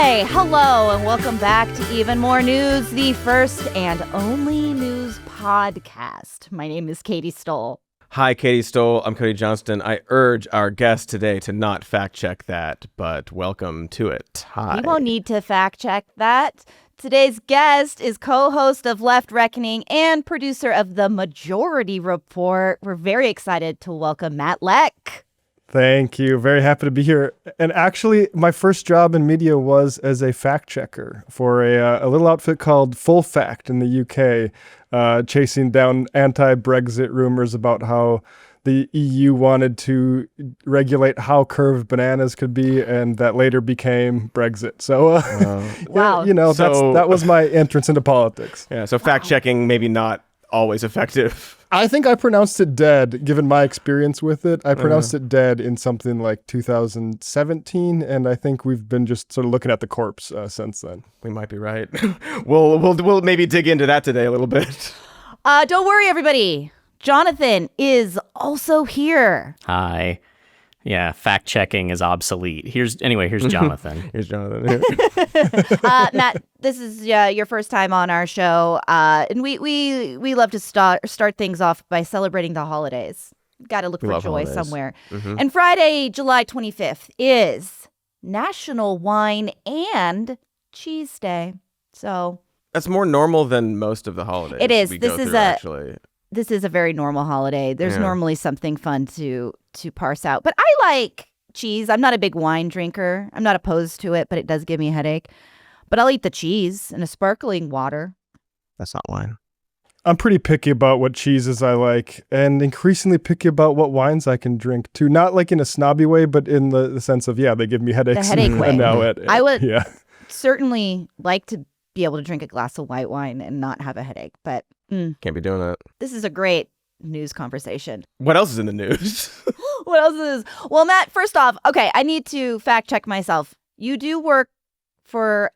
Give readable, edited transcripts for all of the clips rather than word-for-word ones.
Hi, hello, and welcome back to Even More News, the first and only news podcast. My name is Katy Stoll. Hi, Katy Stoll. I'm Cody Johnston. I urge our guest today to not fact check that, but welcome to it. Hi. We won't need to fact check that. Today's guest is co-host of Left Reckoning and producer of The Majority Report. We're very excited to welcome Matt Lech. Thank you. Very happy to be here. And actually, my first job in media was as a fact checker for a little outfit called Full Fact in the UK, chasing down anti-Brexit rumors about how the EU wanted to regulate how curved bananas could be, and that later became Brexit. So, Wow. you know, that was my entrance into politics. Yeah, so fact checking maybe not always effective. I think I pronounced it dead, given my experience with it. I pronounced it dead in something like 2017, and I think we've been just sort of looking at the corpse since then. We might be right. We'll maybe dig into that today a little bit. Don't worry, everybody. Jonathan is also here. Hi. Yeah, fact checking is obsolete. Here's Jonathan. Here's Jonathan. Matt, this is your first time on our show, and we love to start things off by celebrating the holidays. Got to look for joy somewhere. Mm-hmm. And Friday, July 25th is National Wine and Cheese Day. So that's more normal than most of the holidays. It is. This is a very normal holiday. There's normally something fun to parse out. But I like cheese. I'm not a big wine drinker. I'm not opposed to it, but it does give me a headache. But I'll eat the cheese and a sparkling water. That's not wine. I'm pretty picky about what cheeses I like, and increasingly picky about what wines I can drink too. Not like in a snobby way, but in the sense of, they give me headaches. The headache way. I would certainly like to be able to drink a glass of white wine and not have a headache, but can't be doing that. This is a great news conversation. What else is in the news? What else is? Well, Matt, first off, okay, I need to fact check myself. You do work for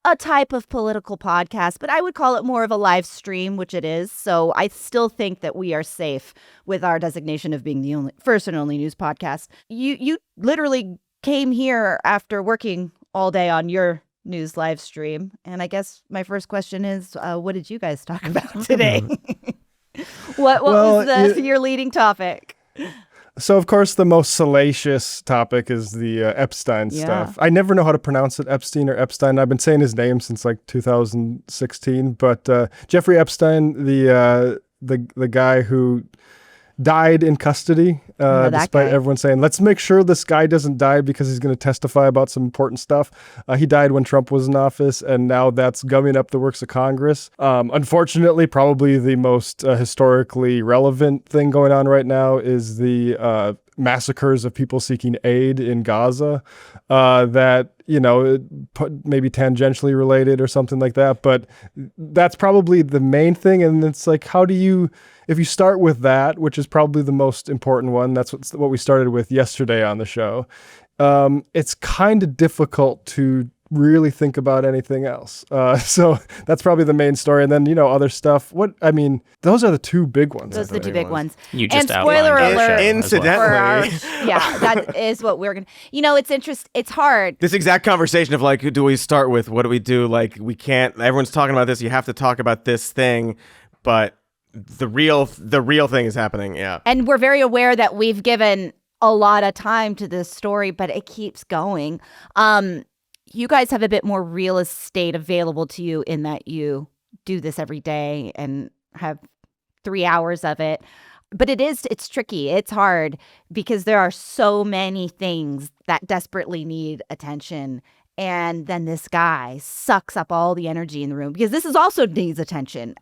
a type of political podcast, but I would call it more of a live stream, which it is. So I still think that we are safe with our designation of being the first and only news podcast. You literally came here after working all day on your news live stream, and I guess my first question is, what did you guys talk about today? What was your leading topic? So, of course, the most salacious topic is the Epstein stuff. I never know how to pronounce it, Epstein or Epstein. I've been saying his name since like 2016, but Jeffrey Epstein, the guy who died in custody, despite everyone saying, let's make sure this guy doesn't die because he's going to testify about some important stuff. He died when Trump was in office, and now that's gumming up the works of Congress. Unfortunately, probably the most historically relevant thing going on right now is the massacres of people seeking aid in Gaza that, maybe tangentially related or something like that. But that's probably the main thing. And it's like, if you start with that, which is probably the most important one, that's what we started with yesterday on the show, it's kind of difficult to really think about anything else. So that's probably the main story. And then, other stuff. Those are the two big ones. Those are the two big ones. You just and spoiler alert, incidentally. That is what we're going to, it's hard. This exact conversation of like, who do we start with? What do we do? Like, we can't, everyone's talking about this. You have to talk about this thing, but the real thing is happening. Yeah. And we're very aware that we've given a lot of time to this story, but it keeps going. You guys have a bit more real estate available to you in that you do this every day and have 3 hours of it. But it's tricky. It's hard because there are so many things that desperately need attention. And then this guy sucks up all the energy in the room because this is also needs attention.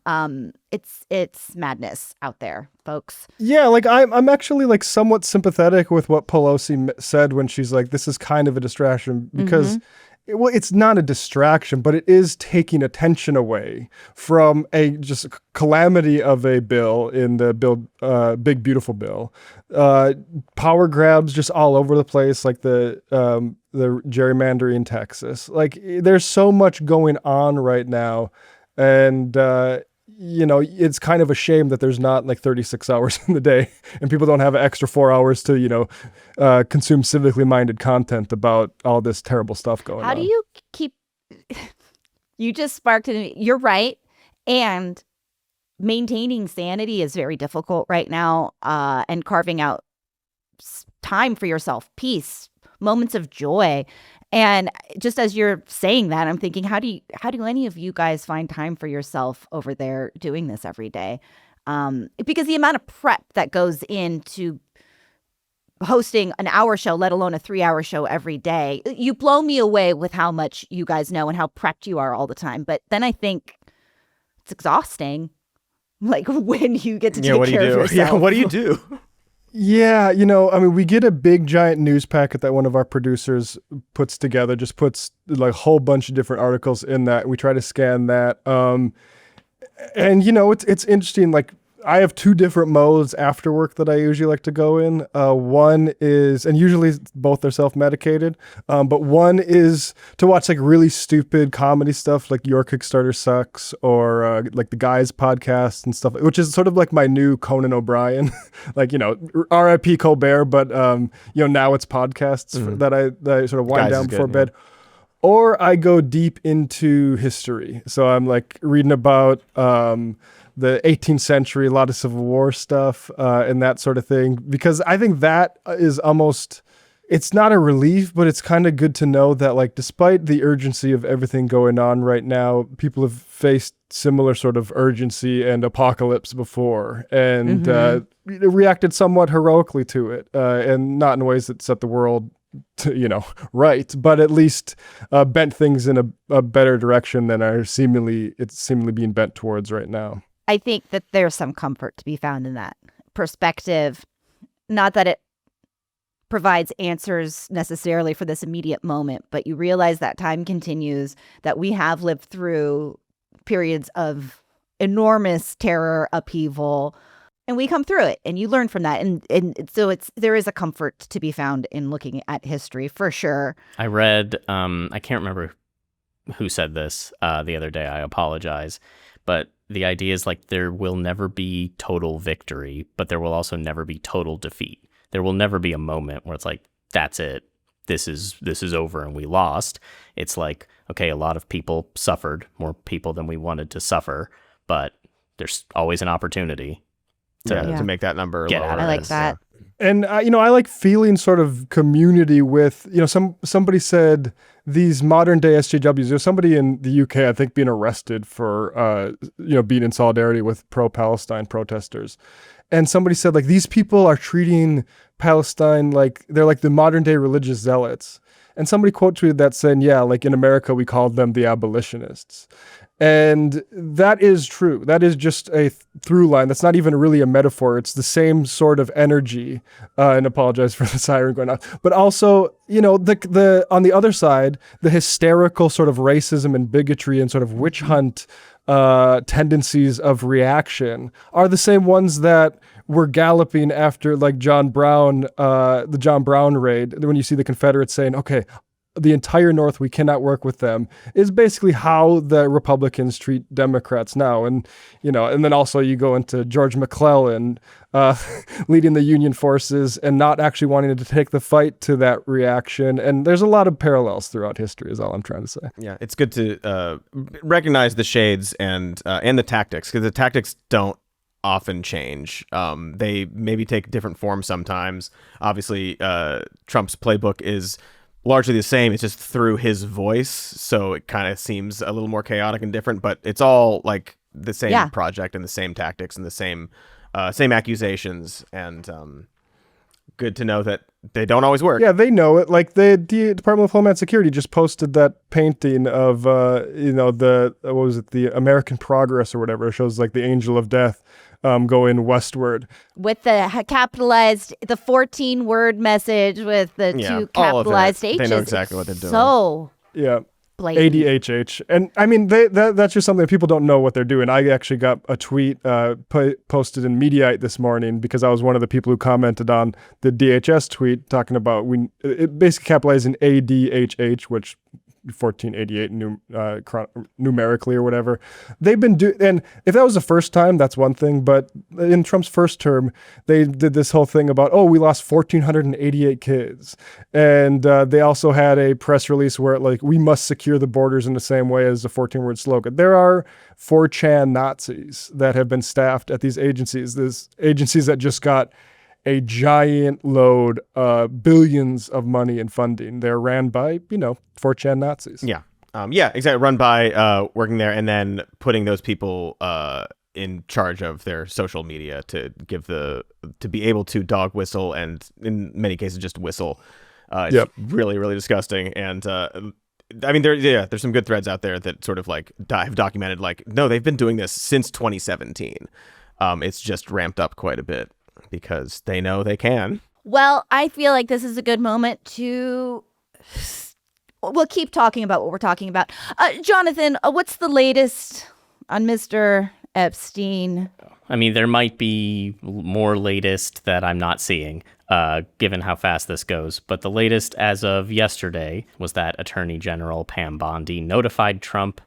It's madness out there, folks. Yeah, like I'm actually like somewhat sympathetic with what Pelosi said when she's like, this is kind of a distraction because it's not a distraction, but it is taking attention away from a just calamity of a bill in the big beautiful bill. Power grabs just all over the place, like the gerrymandering in Texas. Like there's so much going on right now, and it's kind of a shame that there's not like 36 hours in the day and people don't have an extra 4 hours to, consume civically minded content about all this terrible stuff going on. How do you keep, you just sparked it. You're right. And maintaining sanity is very difficult right now, and carving out time for yourself, peace, moments of joy. And just as you're saying that, I'm thinking, how do any of you guys find time for yourself over there doing this every day? Because the amount of prep that goes into hosting an hour show, let alone a 3-hour show every day, you blow me away with how much you guys know and how prepped you are all the time. But then I think it's exhausting, like when you get to take care of yourself. Yeah, what do you do? Yeah, we get a big giant news packet that one of our producers puts together, just puts like a whole bunch of different articles in that. We try to scan that. And it's interesting, like I have 2 different modes after work that I usually like to go in. One is, and usually both are self-medicated, but one is to watch like really stupid comedy stuff like Your Kickstarter Sucks or like the Guys podcast and stuff, which is sort of like my new Conan O'Brien, like, R.I.P. Colbert, but, now it's podcasts that I sort of wind Guys down is before good, bed. Or I go deep into history. So I'm like reading about, the 18th century, a lot of Civil War stuff and that sort of thing, because I think that is almost, it's not a relief, but it's kind of good to know that like despite the urgency of everything going on right now, people have faced similar sort of urgency and apocalypse before and reacted somewhat heroically to it, and not in ways that set the world to, right, but at least bent things in a better direction than it's seemingly being bent towards right now. I think that there's some comfort to be found in that perspective. Not that it provides answers necessarily for this immediate moment, but you realize that time continues, that we have lived through periods of enormous terror, upheaval, and we come through it and you learn from that. And so there is a comfort to be found in looking at history for sure. I read, I can't remember who said this the other day. I apologize. But the idea is like there will never be total victory, but there will also never be total defeat. There will never be a moment where it's like, that's it. This is over and we lost. It's like, okay, a lot of people suffered, more people than we wanted to suffer, but there's always an opportunity to make that number get lower. out of I like this. that. And I like feeling sort of community with, somebody said these modern day SJWs. There's somebody in the UK, I think, being arrested for being in solidarity with pro-Palestine protesters. And somebody said like these people are treating Palestine like they're like the modern day religious zealots. And somebody quote tweeted that saying, yeah, like in America we called them the abolitionists. And that is true. That is just a through line. That's not even really a metaphor. It's the same sort of energy. And apologize for the siren going off. But also, the on the other side, the hysterical sort of racism and bigotry and sort of witch hunt tendencies of reaction are the same ones that were galloping after like John Brown, the John Brown raid. When you see the Confederates saying, okay, the entire North, we cannot work with them, is basically how the Republicans treat Democrats now. And, and then also you go into George McClellan leading the Union forces and not actually wanting to take the fight to that reaction. And there's a lot of parallels throughout history is all I'm trying to say. Yeah, it's good to recognize the shades and the tactics, because the tactics don't often change. They maybe take different forms sometimes. Obviously, Trump's playbook is largely the same. It's just through his voice, so it kind of seems a little more chaotic and different, but it's all like the same project and the same tactics and the same accusations, and good to know that they don't always work. Yeah, they know it. Like the Department of Homeland Security just posted that painting of the American Progress or whatever. It shows like the angel of death going westward With the capitalized, the 14-word message with the two capitalized H's. They know exactly what they're doing. So yeah. blatant. ADHH. And I mean, that's just something that people don't know what they're doing. I actually got a tweet posted in Mediaite this morning because I was one of the people who commented on the DHS tweet talking about it basically capitalizing ADHH, which 1488 numerically or whatever. They've been and if that was the first time, that's one thing. But in Trump's first term, they did this whole thing about, we lost 1,488 kids. And they also had a press release where we must secure the borders in the same way as the 14-word slogan. There are 4chan Nazis that have been staffed at these agencies that just got a giant load, billions of money in funding. They're ran by, 4chan Nazis. Yeah. Yeah, exactly. Run by working there and then putting those people in charge of their social media to be able to dog whistle and in many cases just whistle. It's really, really disgusting. And I mean, there's some good threads out there that sort of have documented no, they've been doing this since 2017. It's just ramped up quite a bit because they know they can. Well, I feel like this is a good moment we'll keep talking about what we're talking about. Jonathan, what's the latest on Mr. Epstein? I mean, there might be more latest that I'm not seeing, given how fast this goes. But the latest as of yesterday was that Attorney General Pam Bondi notified Trump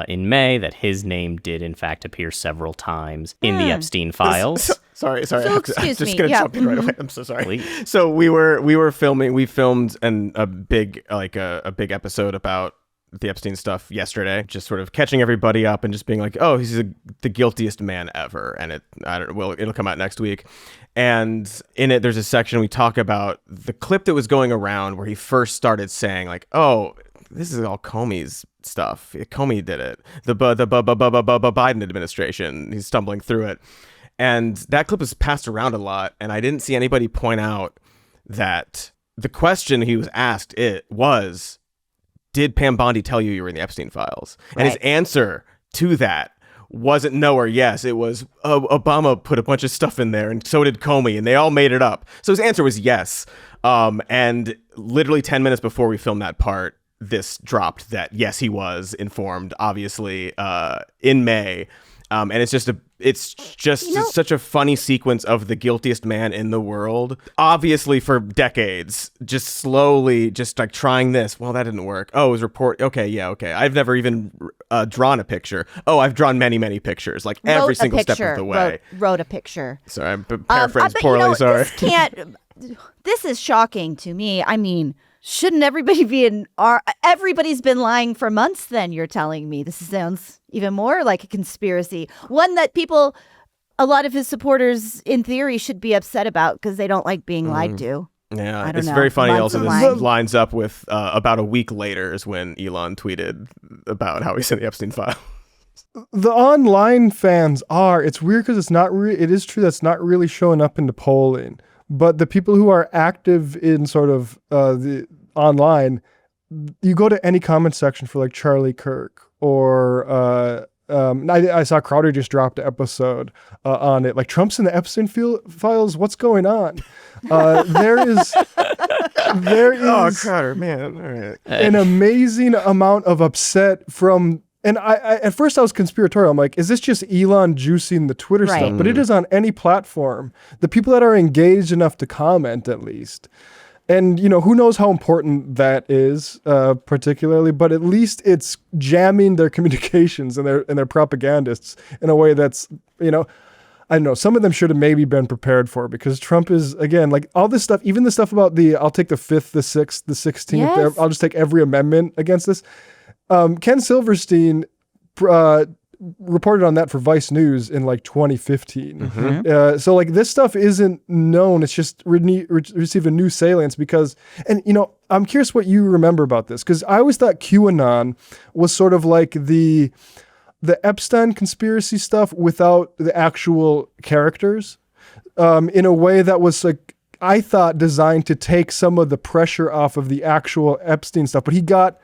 in May that his name did in fact appear several times in the Epstein files. Sorry. So, I'm excuse just me. gonna Yeah. jump in right away. I'm so sorry. Please. So we filmed a big episode about the Epstein stuff yesterday, just sort of catching everybody up and just being like, oh, he's the guiltiest man ever. And it'll come out next week. And in it, there's a section we talk about the clip that was going around where he first started saying oh, this is all Comey's stuff. Comey did it. The Biden administration. He's stumbling through it. And that clip was passed around a lot. And I didn't see anybody point out that the question he was asked was, did Pam Bondi tell you were in the Epstein files? And his answer to that wasn't no or yes. It was, Obama put a bunch of stuff in there and so did Comey and they all made it up. So his answer was yes. And literally 10 minutes before we filmed that part, this dropped that yes, he was informed, obviously, in May. And it's just such a funny sequence of the guiltiest man in the world, obviously for decades, just slowly just trying this. Well, that didn't work. Oh, it was report. Okay. Yeah. Okay. I've never even drawn a picture. Oh, I've drawn many, many pictures, every single step of the way. Wrote a picture. Sorry, I'm paraphrased poorly. Sorry. This is shocking to me. I mean, shouldn't everybody be everybody's been lying for months then, you're telling me? This sounds even more like a conspiracy. One that a lot of his supporters, in theory, should be upset about because they don't like being lied to. Yeah, I don't it's know. very funny. Months Also, of this lines up with about a week later is when Elon tweeted about how he's in the Epstein file. The online fans it's weird because it is true that's not really showing up in the polling. But the people who are active in sort of the online, you go to any comment section for Charlie Kirk or I saw Crowder just dropped an episode on it. Trump's in the Epstein files. What's going on? There is Oh, Crowder, man. All right. An amazing amount of upset from. And I at first I was conspiratorial. I'm like, is this just Elon juicing the Twitter stuff? But it is on any platform. The people that are engaged enough to comment, at least. And, who knows how important that is particularly, but at least it's jamming their communications and their propagandists in a way that's, I don't know, some of them should have maybe been prepared for, because Trump is, again, all this stuff, even the stuff about I'll take the 5th, the 6th, the 16th, yes. I'll just take every amendment against this. Ken Silverstein reported on that for Vice News in 2015. Mm-hmm. So this stuff isn't known. It's just received a new salience because, and I'm curious what you remember about this, because I always thought QAnon was sort of the Epstein conspiracy stuff without the actual characters, in a way that was I thought designed to take some of the pressure off of the actual Epstein stuff, but he got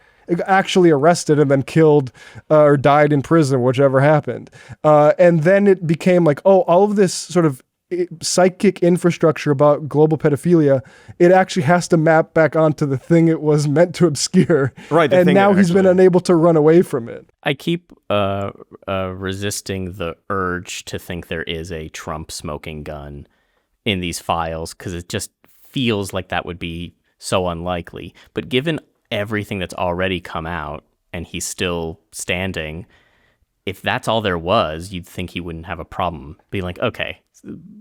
actually arrested and then killed or died in prison, whichever happened. And then it became all of this sort of psychic infrastructure about global pedophilia, it actually has to map back onto the thing it was meant to obscure. Right. And now he's been unable to run away from it. I keep resisting the urge to think there is a Trump smoking gun in these files because it just feels like that would be so unlikely. But given everything that's already come out and he's still standing, if that's all there was, you'd think he wouldn't have a problem being like, okay,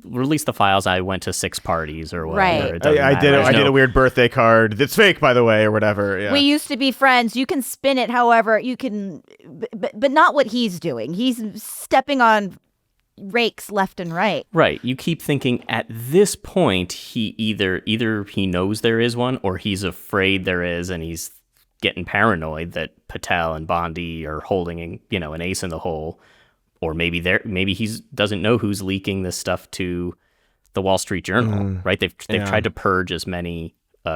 release the files. I went to 6 parties or whatever. Right. It doesn't I did. matter. I did a weird birthday card that's fake, by the way, or whatever. Yeah. We used to be friends. You can spin it however you can, but not what he's doing. He's stepping on rakes left and right. Right. You keep thinking at this point, he either he knows there is one or he's afraid there is, and he's getting paranoid that Patel and Bondi are holding, an ace in the hole, or maybe he doesn't know who's leaking this stuff to the Wall Street Journal. Right. They've tried to purge as many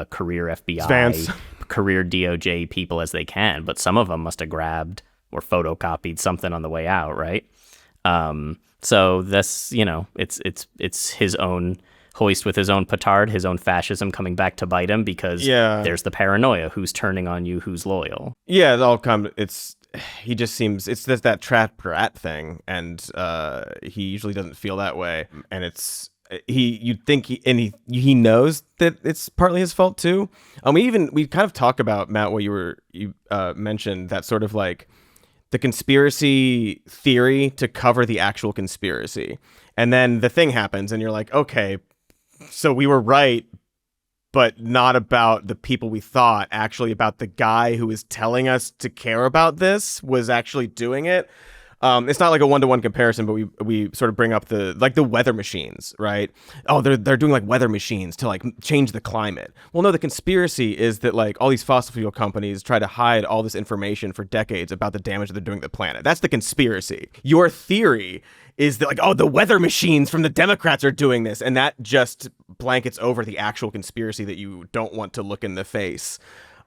career FBI, career DOJ people as they can, but some of them must have grabbed or photocopied something on the way out. Right. So this, it's his own hoist with his own petard, his own fascism coming back to bite him, because there's the paranoia. Who's turning on you? Who's loyal? Yeah, he just seems, it's just that trap rat thing, and he usually doesn't feel that way. And you'd think he knows that it's partly his fault too. We kind of talk about, Matt, what you mentioned, that sort of like the conspiracy theory to cover the actual conspiracy. And then the thing happens and you're like, okay, so we were right, but not about the people we thought, actually about the guy who was telling us to care about this was actually doing it. It's not like a one-to-one comparison, but we sort of bring up the weather machines, right? Oh, they're doing like weather machines to like change the climate. Well, no, the conspiracy is that like all these fossil fuel companies try to hide all this information for decades about the damage that they're doing to the planet. That's the conspiracy. Your theory is that like, oh, the weather machines from the Democrats are doing this, and that just blankets over the actual conspiracy that you don't want to look in the face.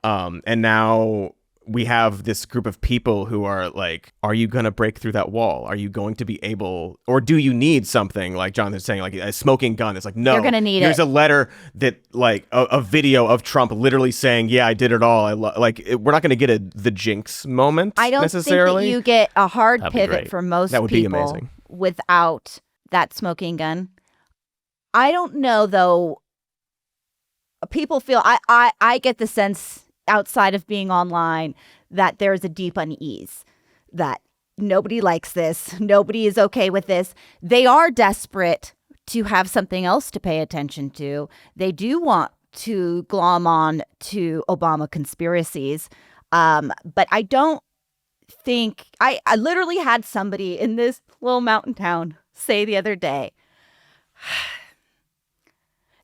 And now we have this group of people who are like, are you going to break through that wall? Are you going to be able, or do you need something like Jonathan's saying, like a smoking gun? It's like, no, you're going to need here's a letter that like a video of Trump literally saying, yeah, I did it all. We're not going to get the jinx moment. I don't necessarily think that you get a hard That'd be pivot great. for most That would people be amazing. Without that smoking gun. I don't know though. People feel, I get the sense outside of being online that there's a deep unease, that nobody likes this, nobody is okay with this. They are desperate to have something else to pay attention to. They do want to glom on to Obama conspiracies, but I don't think, I literally had somebody in this little mountain town say the other day,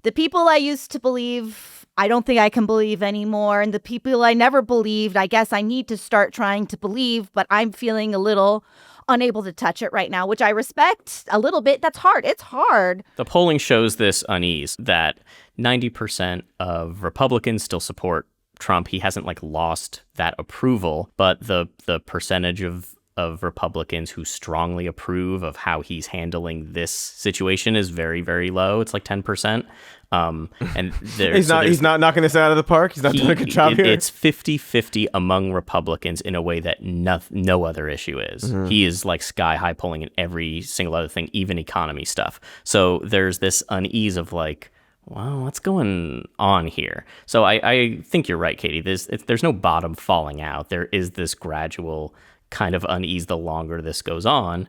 the people I used to believe, I don't think I can believe anymore. And the people I never believed, I guess I need to start trying to believe, but I'm feeling a little unable to touch it right now, which I respect a little bit. That's hard. It's hard. The polling shows this unease, that 90% of Republicans still support Trump. He hasn't like lost that approval, but the percentage of Republicans who strongly approve of how he's handling this situation is very, very low. It's like 10%. And he's not knocking this out of the park. He's not doing a good job here. It's 50-50 among Republicans in a way that no other issue is. Mm-hmm. He is like sky high polling in every single other thing, even economy stuff. So there's this unease of like, well, what's going on here? So I think you're right, Katie. There's no bottom falling out. There is this gradual kind of unease the longer this goes on,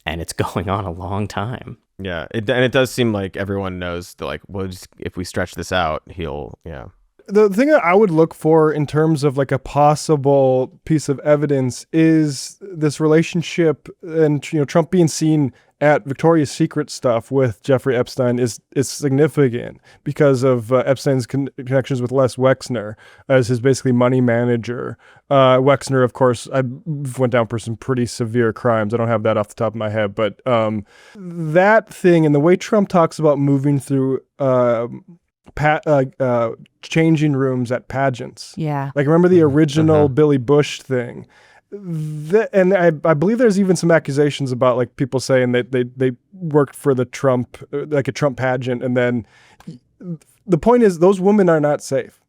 and it's going on a long time. Yeah, it does seem like everyone knows that, like, well, if we stretch this out, The thing that I would look for in terms of like a possible piece of evidence is this relationship, and Trump being seen at Victoria's Secret stuff with Jeffrey Epstein is significant because of Epstein's connections with Les Wexner as his basically money manager. Wexner, of course, I went down for some pretty severe crimes. I don't have that off the top of my head, but that thing and the way Trump talks about moving through changing rooms at pageants. Yeah. Like, remember the original Billy Bush thing? And I believe there's even some accusations about like people saying that they worked for the Trump, like a Trump pageant. And then the point is those women are not safe,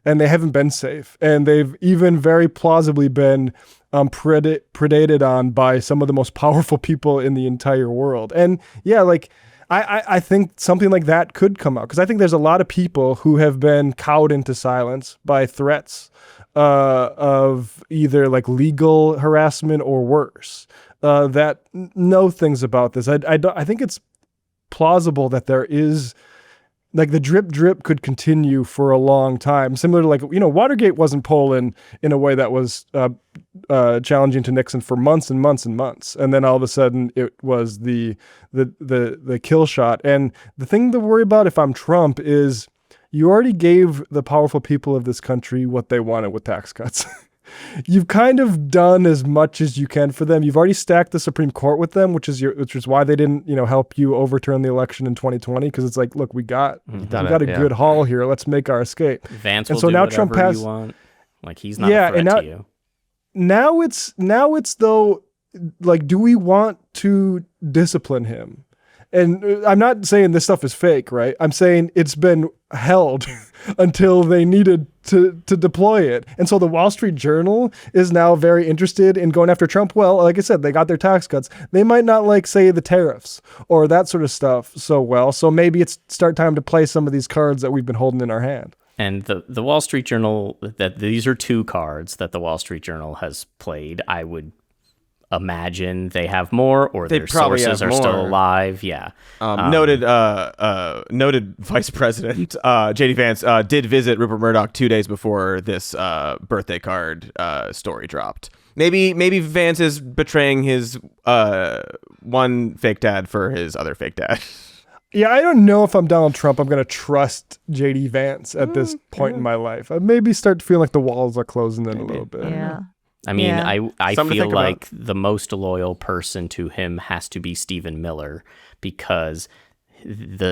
and they haven't been safe. And they've even very plausibly been predated on by some of the most powerful people in the entire world. And yeah, like, I think something like that could come out, because I think there's a lot of people who have been cowed into silence by threats of either like legal harassment or worse, that know things about this. I think it's plausible that there is, like, the drip could continue for a long time, similar to, like, Watergate wasn't polling in a way that was challenging to Nixon for months and months and months, and then all of a sudden it was the kill shot. And the thing to worry about if I'm Trump is you already gave the powerful people of this country what they wanted with tax cuts. You've kind of done as much as you can for them. You've already stacked the Supreme Court with them, which is why they didn't, help you overturn the election in 2020. Because it's like, look, we got a good haul here. Let's make our escape. Vance will do now whatever Trump has, you want. Like, he's not a threat to you. Now it's though, like, do we want to discipline him? And I'm not saying this stuff is fake, right? I'm saying it's been held until they needed to deploy it. And so the Wall Street Journal is now very interested in going after Trump. Well, like I said, they got their tax cuts. They might not like, say, the tariffs or that sort of stuff so well. So maybe it's start time to play some of these cards that we've been holding in our hand. And the Wall Street Journal, that these are two cards that the Wall Street Journal has played. I would imagine they have more, or their sources are still alive. Yeah. Noted Vice President J.D. Vance did visit Rupert Murdoch 2 days before this birthday card story dropped. Maybe Vance is betraying his one fake dad for his other fake dad. Yeah, I don't know if I'm Donald Trump, I'm going to trust J.D. Vance at this point in my life. I maybe start to feel like the walls are closing in a little bit. Yeah. I mean, I feel like the most loyal person to him has to be Stephen Miller, because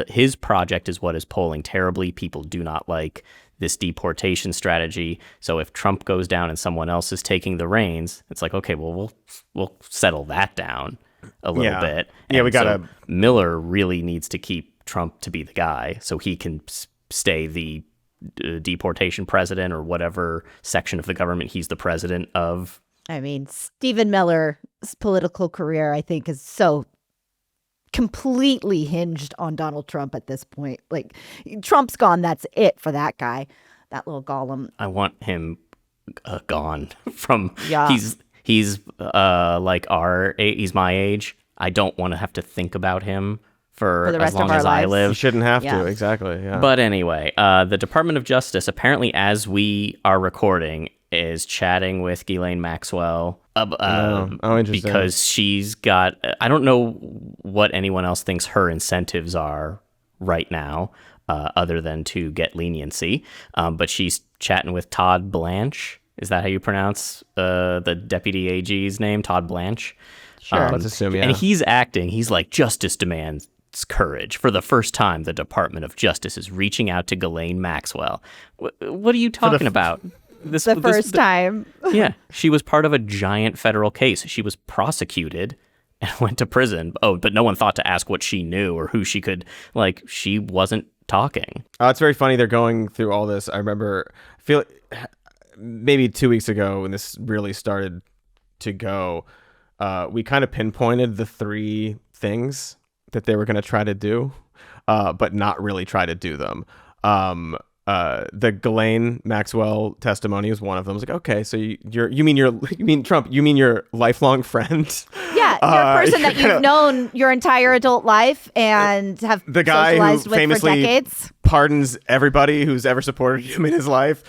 his project is what is polling terribly. People do not like this deportation strategy. So if Trump goes down and someone else is taking the reins, it's like, okay, well, we'll settle that down a little bit. And we gotta. Miller really needs to keep Trump to be the guy so he can stay the deportation president, or whatever section of the government he's the president of. I mean, Stephen Miller's political career, I think, is so completely hinged on Donald Trump at this point. Like, Trump's gone, that's it for that guy, that little golem. I want him gone from. Yeah. He's like he's my age. I don't want to have to think about him for the rest as long of our as lives. I live. You shouldn't have to, exactly. Yeah. But anyway, the Department of Justice, apparently as we are recording, is chatting with Ghislaine Maxwell interesting. because she's got, I don't know what anyone else thinks her incentives are right now, other than to get leniency. But she's chatting with Todd Blanche. Is that how you pronounce the deputy AG's name? Todd Blanche? Sure. Let's assume, yeah. And he's like, justice demands courage. For the first time, the Department of Justice is reaching out to Ghislaine Maxwell. What are you talking about? The first time. Yeah. She was part of a giant federal case. She was prosecuted and went to prison. Oh, but no one thought to ask what she knew or who she could, like, she wasn't talking. It's very funny. They're going through all this. I remember, maybe 2 weeks ago when this really started to go, we kind of pinpointed the three things that they were going to try to do, but not really try to do them. The Ghislaine Maxwell testimony was one of them. I was like, okay, so you mean Trump? You mean your lifelong friend? Yeah, you're a person that you've known your entire adult life and have the guy socialized who with famously for decades. Pardons everybody who's ever supported him in his life.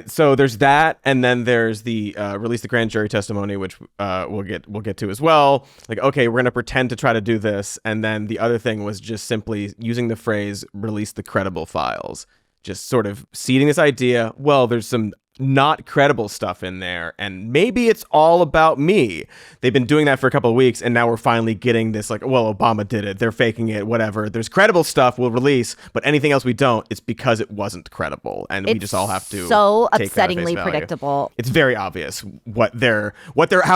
So there's that, and then there's the release the grand jury testimony, which we'll get to as well. Like, okay, we're gonna pretend to try to do this, and then the other thing was just simply using the phrase "release the credible files," just sort of seeding this idea. Well, there's some not credible stuff in there, and maybe it's all about me. They've been doing that for a couple of weeks, and now we're finally getting this, like, well, Obama did it, they're faking it, whatever. There's credible stuff we'll release, but anything else we don't, it's because it wasn't credible, and we just all have to so take that at face upsettingly value. predictable. It's very obvious how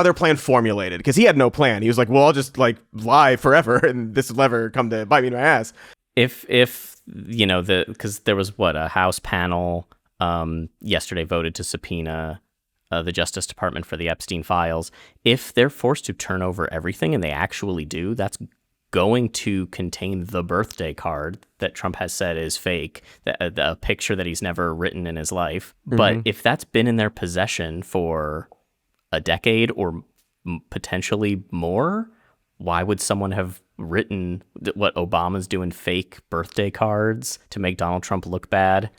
their plan formulated, because he had no plan. He was like, well, I'll just like lie forever, and this will never come to bite me in my ass. If because there was a House panel yesterday voted to subpoena the Justice Department for the Epstein files. If they're forced to turn over everything, and they actually do, that's going to contain the birthday card that Trump has said is fake, the picture that he's never written in his life. But if that's been in their possession for a decade or potentially more, why would someone have written what Obama's doing, fake birthday cards to make Donald Trump look bad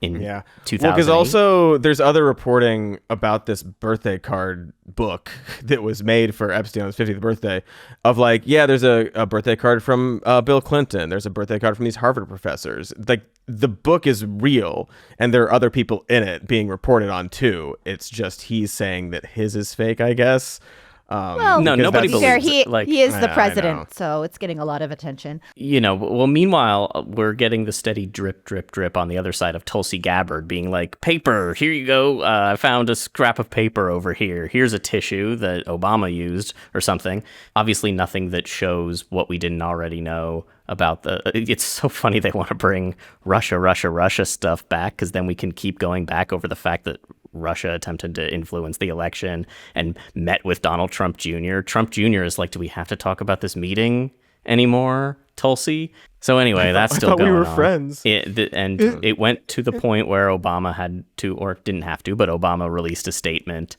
in 2008? Well, because also there's other reporting about this birthday card book that was made for Epstein on his 50th birthday of like, there's a birthday card from Bill Clinton. There's a birthday card from these Harvard professors. Like, the book is real and there are other people in it being reported on too. It's just he's saying that his is fake, I guess. Well, no, nobody believes it. He is the president, so it's getting a lot of attention. Well, meanwhile, we're getting the steady drip, drip, drip on the other side of Tulsi Gabbard being like, paper, here you go. I found a scrap of paper over here. Here's a tissue that Obama used or something. Obviously, nothing that shows what we didn't already know about it's so funny they want to bring Russia stuff back, because then we can keep going back over the fact that Russia attempted to influence the election and met with Donald Trump Jr. Trump Jr. is like, do we have to talk about this meeting anymore, Tulsi? So anyway, that's still going on. We were friends. It went to the point where Obama had to, or didn't have to, but Obama released a statement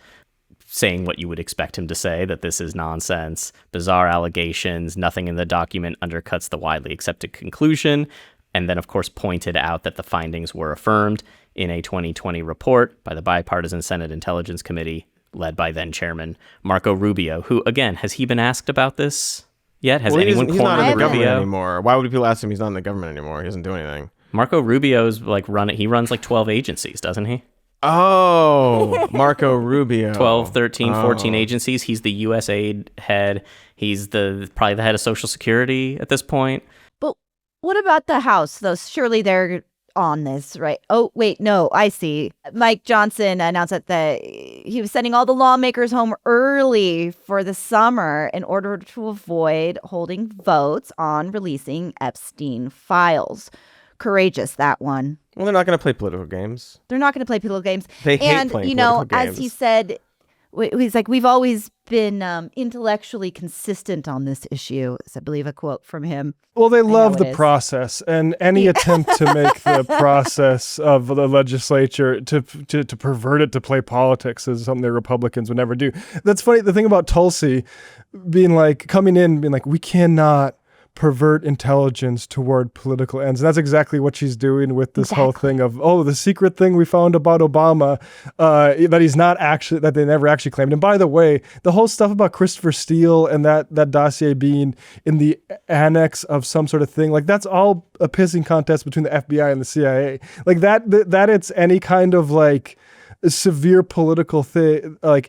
saying what you would expect him to say, that this is nonsense, bizarre allegations, nothing in the document undercuts the widely accepted conclusion, and then, of course, pointed out that the findings were affirmed in a 2020 report by the Bipartisan Senate Intelligence Committee, led by then-chairman Marco Rubio, who, again, has he been asked about this yet? Has anyone he's not in the cornered government Rubio anymore. Why would people ask him? He's not in the government anymore. He doesn't do anything. Marco Rubio's he runs like 12 agencies, doesn't he? Oh, Marco Rubio. 12, 13, 14 agencies. He's the USAID head. He's probably the head of Social Security at this point. But what about the House, though? Surely they're on this, right? Oh, wait, no, I see. Mike Johnson announced that he was sending all the lawmakers home early for the summer in order to avoid holding votes on releasing Epstein files. Courageous, that one. Well, they're not going to play political games. They're not going to play political games. They hate playing political games. As he said, he's like, we've always been intellectually consistent on this issue, is I believe a quote from him. Well, they love the process, and any attempt to make the process of the legislature to pervert it to play politics is something the Republicans would never do. That's funny. The thing about Tulsi coming in, being like, we cannot pervert intelligence toward political ends. And that's exactly what she's doing with this whole thing of, the secret thing we found about Obama, that they never actually claimed. And by the way, the whole stuff about Christopher Steele and that dossier being in the annex of some sort of thing, like, that's all a pissing contest between the FBI and the CIA. Like, that it's any kind of like a severe political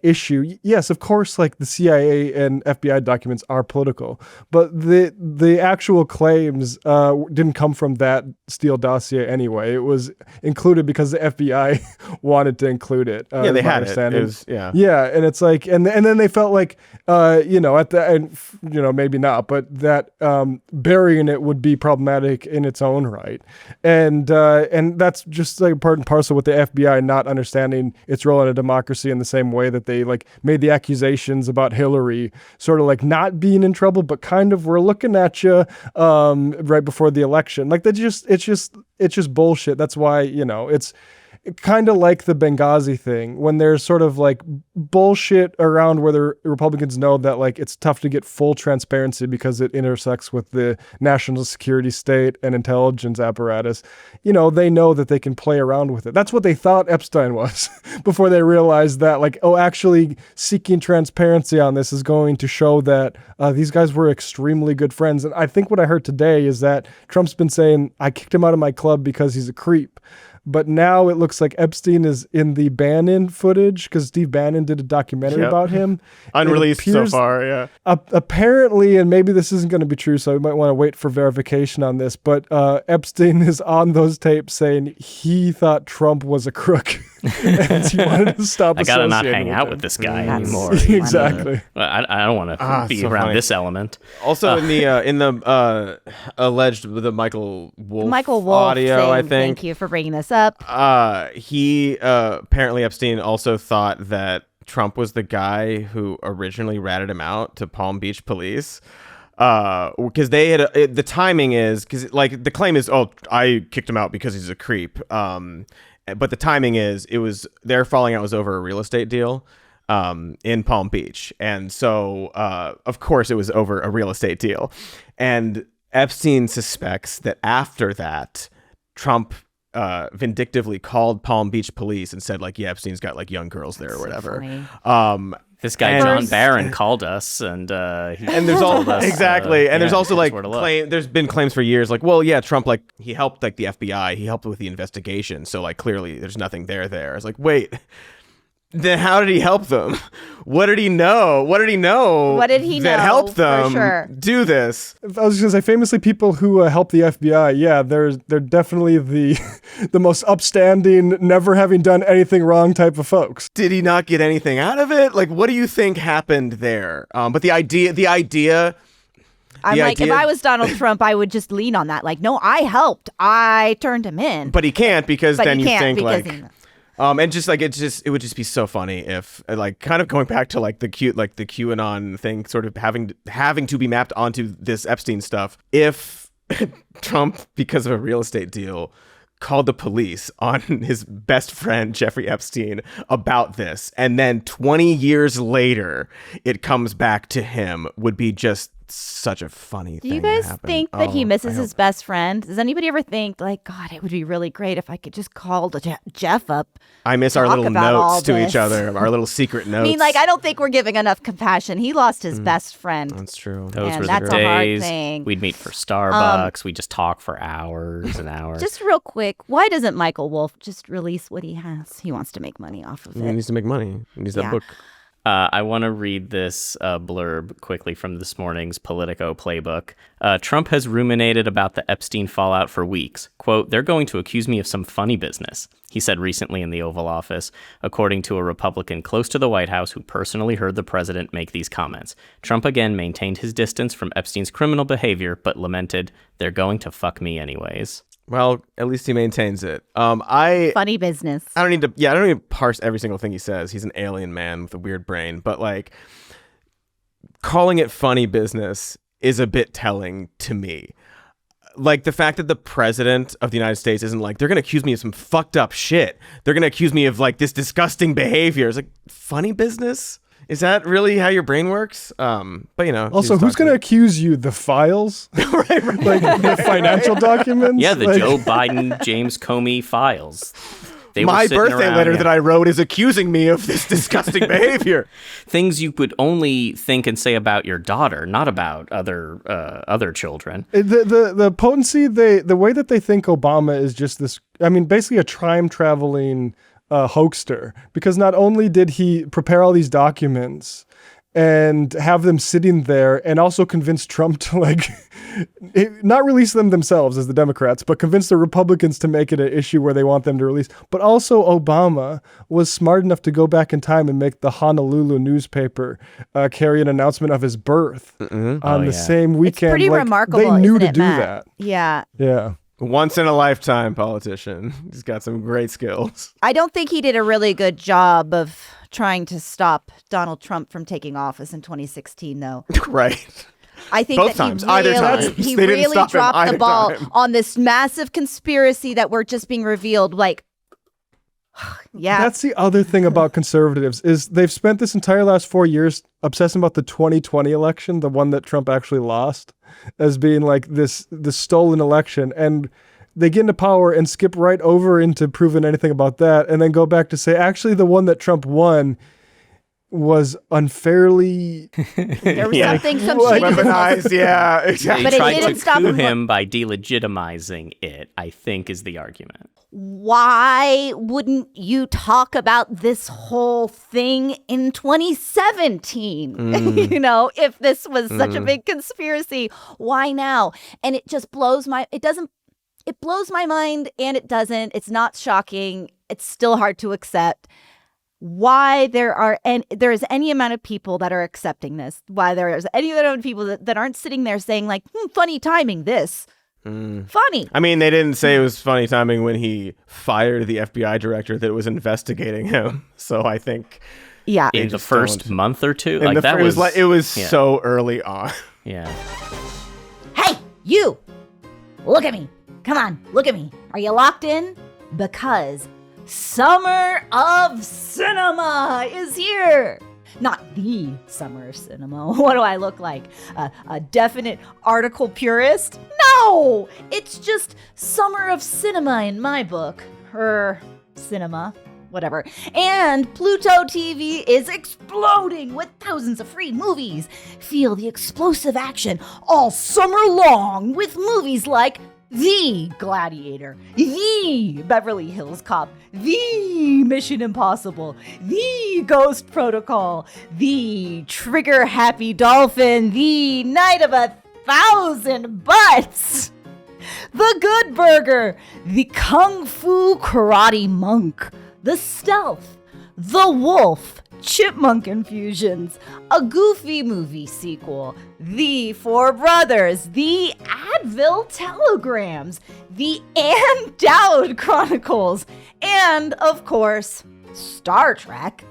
issue. Yes, of course, like, the CIA and FBI documents are political, but the actual claims didn't come from that Steele dossier anyway. It was included because the FBI wanted to include it. They had it. It was, and it's like, and then they felt like, at the end, maybe not, but that burying it would be problematic in its own right, and that's just like part and parcel with the FBI not understanding its role in a democracy in the same way that they like made the accusations about Hillary sort of like not being in trouble, but kind of we're looking at you right before the election. Like, it's just bullshit. That's why, it's kind of like the Benghazi thing, when there's sort of like bullshit around where the Republicans know that like it's tough to get full transparency because it intersects with the national security state and intelligence apparatus. They know that they can play around with it. That's what they thought Epstein was before they realized that like, actually seeking transparency on this is going to show that these guys were extremely good friends. And I think what I heard today is that Trump's been saying, I kicked him out of my club because he's a creep. But now it looks like Epstein is in the Bannon footage because Steve Bannon did a documentary about him. Unreleased so far, yeah. Apparently, and maybe this isn't going to be true, so we might want to wait for verification on this, but Epstein is on those tapes saying he thought Trump was a crook. And he wanted to stop I got to not hang out him. with this guy anymore. Exactly. I don't want to be so around funny. this element. Also, in the alleged the Michael Wolff audio, thing, I think. Thank you for bringing this up. He apparently Epstein also thought that Trump was the guy who originally ratted him out to Palm Beach police. because they had the timing is because like the claim is, oh, I kicked him out because he's a creep. But the timing is their falling out was over a real estate deal in Palm Beach, and so of course it was over a real estate deal, and Epstein suspects that after that, Trump vindictively called Palm Beach police and said like, yeah, Epstein's got like young girls there or whatever. This guy John Barron called us, and there's all exactly, and there's also like there's been claims for years, like, well, yeah, Trump like he helped like the FBI, he helped with the investigation, so like clearly there's nothing there. It's like, wait, then how did he help them? What did he know? What did he know that helped them do this? I was going to say, famously, people who help the FBI, yeah, they're definitely the most upstanding, never having done anything wrong type of folks. Did he not get anything out of it? Like, what do you think happened there? But the idea. I'm like, if I was Donald Trump, I would just lean on that. Like, no, I helped. I turned him in. But he can't because then you think like. And just like it would just be so funny if like kind of going back to like the QAnon thing, sort of having to be mapped onto this Epstein stuff. If Trump, because of a real estate deal, called the police on his best friend Jeffrey Epstein about this, and then 20 years later it comes back to him, would be just such a funny thing. Do you guys think that he misses his best friend? Does anybody ever think like, God, it would be really great if I could just call Jeff up? I miss our little notes to each other, our little secret notes. I mean, like, I don't think we're giving enough compassion. He lost his best friend. That's true. Those were that's the a hard days. thing. We'd meet for Starbucks. We'd just talk for hours and hours. Just real quick, why doesn't Michael Wolff just release what he has? He wants to make money off of it. He needs to make money. He needs that book. I want to read this blurb quickly from this morning's Politico playbook. Trump has ruminated about the Epstein fallout for weeks. Quote, they're going to accuse me of some funny business, he said recently in the Oval Office, according to a Republican close to the White House who personally heard the president make these comments. Trump again maintained his distance from Epstein's criminal behavior, but lamented, they're going to fuck me anyways. Well, at least he maintains it. Funny business. I don't need to parse every single thing he says. He's an alien man with a weird brain, but like calling it funny business is a bit telling to me. Like the fact that the president of the United States isn't like, they're going to accuse me of some fucked up shit. They're going to accuse me of like this disgusting behavior. It's like, funny business? Is that really how your brain works? But you know. Also, who's going to accuse you? The files? right. Like the financial documents? Yeah, the Joe Biden, James Comey files. My birthday letter that I wrote is accusing me of this disgusting behavior. Things you could only think and say about your daughter, not about other children. The potency, the way that they think Obama is just this, I mean, basically a time traveling hoaxer, because not only did he prepare all these documents and have them sitting there and also convince Trump to like not release them themselves as the Democrats, but convince the Republicans to make it an issue where they want them to release. But also Obama was smart enough to go back in time and make the Honolulu newspaper carry an announcement of his birth on the same weekend. It's pretty remarkable. They knew to do Matt? that. Yeah. Yeah. Once in a lifetime politician. He's got some great skills. I don't think he did a really good job of trying to stop Donald Trump from taking office in 2016, though. Right. I think both that times, either time. He They didn't really stop him dropped either the ball time. on this massive conspiracy that we're just being revealed. Like, yeah. That's the other thing about conservatives is they've spent this entire last 4 years obsessing about the 2020 election, the one that Trump actually lost, as being like this stolen election. And they get into power and skip right over into proving anything about that, and then go back to say, actually, the one that Trump won was unfairly there was something, some weaponized. Yeah, exactly. They But tried it didn't to stop coup him. him by delegitimizing it, I think, is the argument. Why wouldn't you talk about this whole thing in 2017? You know, if this was such a big conspiracy, why now? And it just blows it blows my mind, and it doesn't. It's not shocking. It's still hard to accept. Why there is any amount of people that are accepting this. Why there is any amount of people that aren't sitting there saying like, funny timing this. Funny. I mean, they didn't say it was funny timing when he fired the FBI director that was investigating him. So I think Yeah. In the first month or two, it was so early on. Yeah. You, look at me. Come on, look at me. Are you locked in? Because Summer of Cinema is here. Not the Summer of Cinema. What do I look like? A definite article purist? No! It's just Summer of Cinema in my book. Cinema. Whatever. And Pluto TV is exploding with thousands of free movies. Feel the explosive action all summer long with movies like The Gladiator, The Beverly Hills Cop, The Mission Impossible, The Ghost Protocol, The Trigger Happy Dolphin, The Night of 1,000 Butts, The Good Burger, The Kung Fu Karate Monk, The Stealth, The Wolf, Chipmunk Infusions, a Goofy movie sequel, The Four Brothers, The Advil Telegrams, The Ann Dowd Chronicles, and, of course, Star Trek.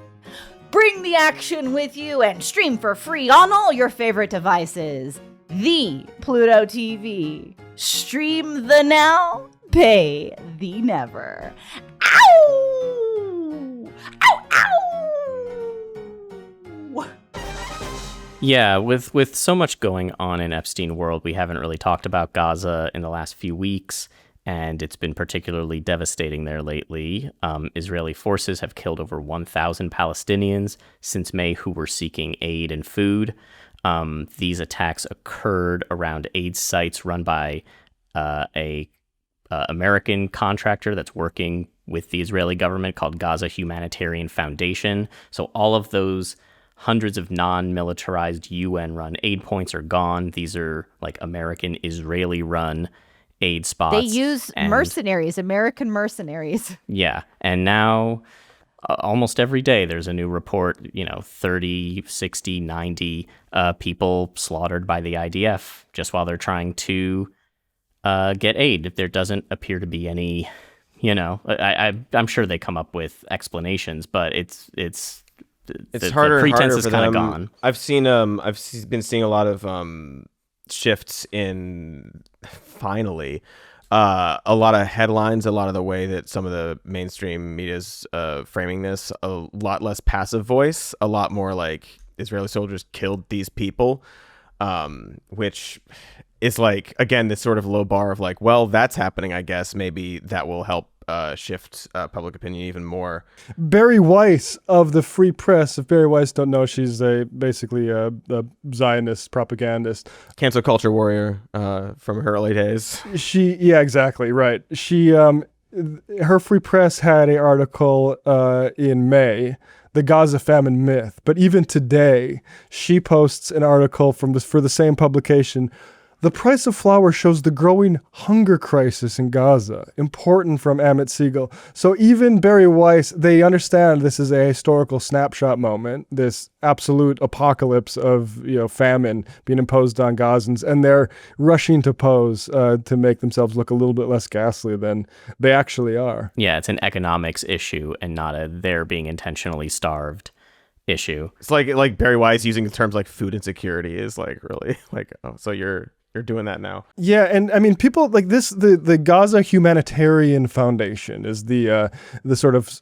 Bring the action with you and stream for free on all your favorite devices. The Pluto TV. Stream the now, pay the never. Ow! Ow, ow! Yeah, with so much going on in Epstein world, we haven't really talked about Gaza in the last few weeks, and it's been particularly devastating there lately. Israeli forces have killed over 1,000 Palestinians since May who were seeking aid and food. These attacks occurred around aid sites run by a American contractor that's working with the Israeli government called Gaza Humanitarian Foundation. So all of those hundreds of non-militarized UN-run aid points are gone. These are like American Israeli-run aid spots. They use mercenaries, American mercenaries. Yeah. And now almost every day there's a new report, 30, 60, 90 people slaughtered by the IDF just while they're trying to get aid. There doesn't appear to be any, I'm sure they come up with explanations, but it's harder the pretense and harder is for kind of them. gone. I've been seeing a lot of shifts in finally a lot of headlines, a lot of the way that some of the mainstream media's framing this, a lot less passive voice, a lot more like Israeli soldiers killed these people, which is like, again, this sort of low bar of like, well, that's happening, I guess maybe that will help shift public opinion even more. Barry Weiss of the Free Press. If Barry Weiss don't know, she's basically a Zionist propagandist. Cancel culture warrior from her early days. Yeah, exactly, right. She, her Free Press had an article in May, The Gaza Famine Myth. But even today, she posts an article for the same publication. The price of flour shows the growing hunger crisis in Gaza. Important from Amit Siegel. So even Barry Weiss, they understand this is a historical snapshot moment, this absolute apocalypse of famine being imposed on Gazans, and they're rushing to pose to make themselves look a little bit less ghastly than they actually are. Yeah, it's an economics issue and not they're being intentionally starved issue. It's like Barry Weiss using the terms like food insecurity is like really like, oh, so you're doing that now. Yeah, and I mean, people like this. The Gaza Humanitarian Foundation is the sort of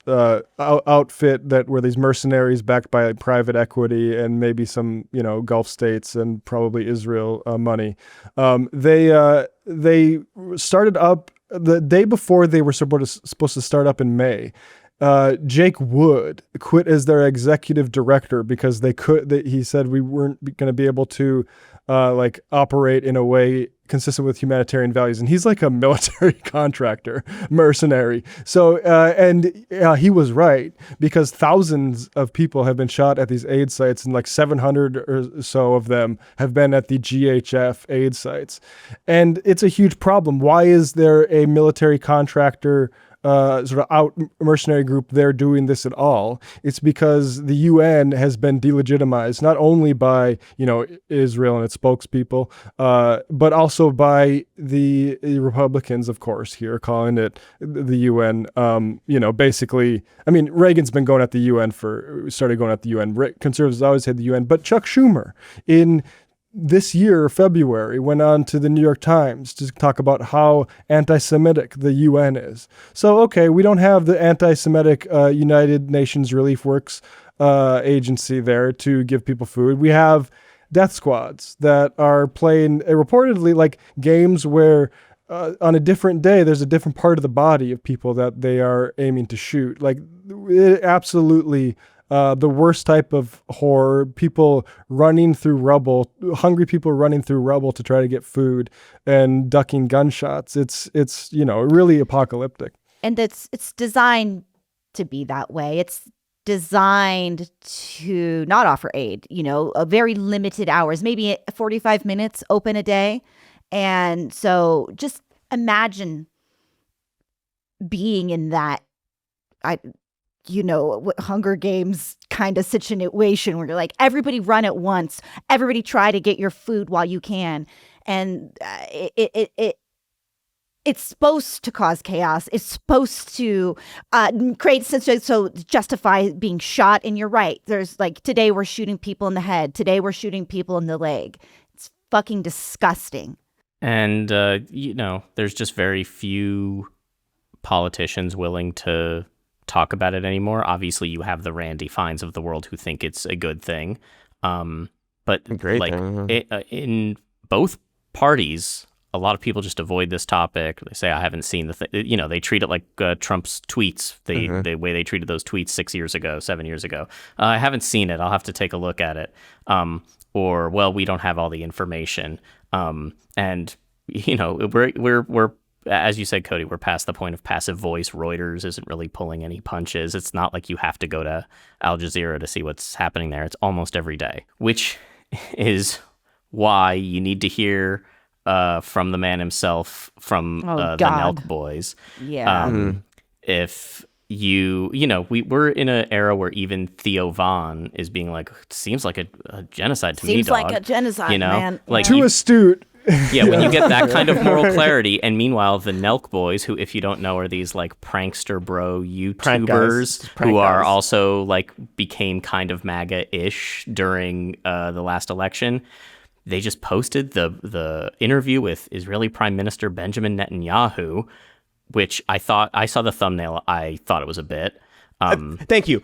outfit that where these mercenaries backed by private equity and maybe some Gulf states and probably Israel money. They started up the day before they were supposed to start up in May. Jake Wood quit as their executive director because he said we weren't going to be able to operate in a way consistent with humanitarian values. And he's like a military contractor, mercenary. So, he was right, because thousands of people have been shot at these aid sites, and like 700 or so of them have been at the GHF aid sites. And it's a huge problem. Why is there a military contractor sort of out mercenary group there doing this at all? It's because the UN has been delegitimized not only by Israel and its spokespeople, but also by the Republicans, of course, here calling it the UN. Basically, I mean, Reagan's been going at the UN started going at the UN. Conservatives always had the UN, but Chuck Schumer in this year, February, went on to the New York Times to talk about how anti-Semitic the UN is. So, okay, we don't have the anti-Semitic United Nations Relief Works agency there to give people food. We have death squads that are playing reportedly like games where on a different day, there's a different part of the body of people that they are aiming to shoot. Like, absolutely the worst type of horror, people running through rubble, hungry people running through rubble to try to get food and ducking gunshots. It's really apocalyptic. And it's designed to be that way. It's designed to not offer aid, a very limited hours, maybe 45 minutes open a day. And so just imagine being in that, Hunger Games kind of situation where you're like, everybody run at once, everybody try to get your food while you can. And it's supposed to cause chaos. It's supposed to create so justify being shot. And you're right. There's like, today we're shooting people in the head. Today we're shooting people in the leg. It's fucking disgusting. And, there's just very few politicians willing to talk about it anymore. Obviously, you have the Randy Fines of the world who think it's a good thing. But Great like thing. In both parties, a lot of people just avoid this topic. They say, I haven't seen the thing. They treat it like Trump's tweets, the way they treated those tweets 7 years ago. I haven't seen it. I'll have to take a look at it. Or, well, we don't have all the information. And, we're as you said, Cody, we're past the point of passive voice. Reuters isn't really pulling any punches. It's not like you have to go to Al Jazeera to see what's happening there. It's almost every day, which is why you need to hear from the man himself, from the Nelk boys. Yeah. If we're in an era where even Theo Von is being like, seems like a genocide to me, dog. Seems like a genocide, man. Like Too astute. Yeah, when you get that kind of moral clarity, and meanwhile, the Nelk boys, who, if you don't know, are these like prankster bro YouTubers who are also like became kind of MAGA-ish during the last election. They just posted the interview with Israeli Prime Minister Benjamin Netanyahu, which I saw the thumbnail. I thought it was a bit. Thank you.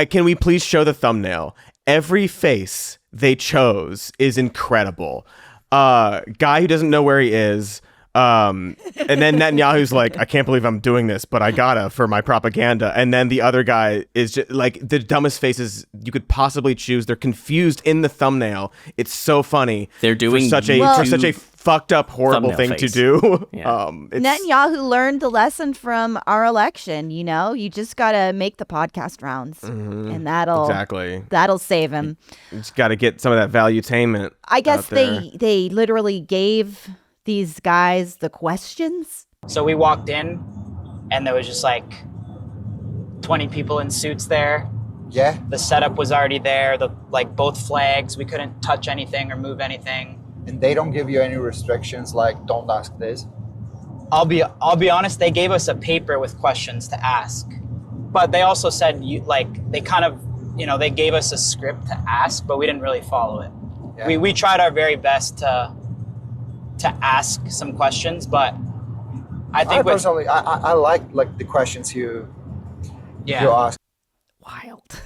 Can we please show the thumbnail? Every face they chose is incredible. Guy who doesn't know where he is. And then Netanyahu's like, I can't believe I'm doing this, but I gotta for my propaganda. And then the other guy is just like the dumbest faces you could possibly choose. They're confused in the thumbnail. It's so funny. They're doing for such a fucked up, horrible thing face. to do. Yeah. Netanyahu learned the lesson from our election. You just gotta make the podcast rounds, and that'll save him. You just got to get some of that valuetainment. I guess they literally gave these guys the questions. So we walked in and there was just like 20 people in suits there. Yeah. The setup was already there, both flags, we couldn't touch anything or move anything. And they don't give you any restrictions like don't ask this. I'll be honest, they gave us a paper with questions to ask. But they also said they kind of, they gave us a script to ask, but we didn't really follow it. Yeah. We tried our very best to ask some questions, but I think personally I like the questions you ask. Wild.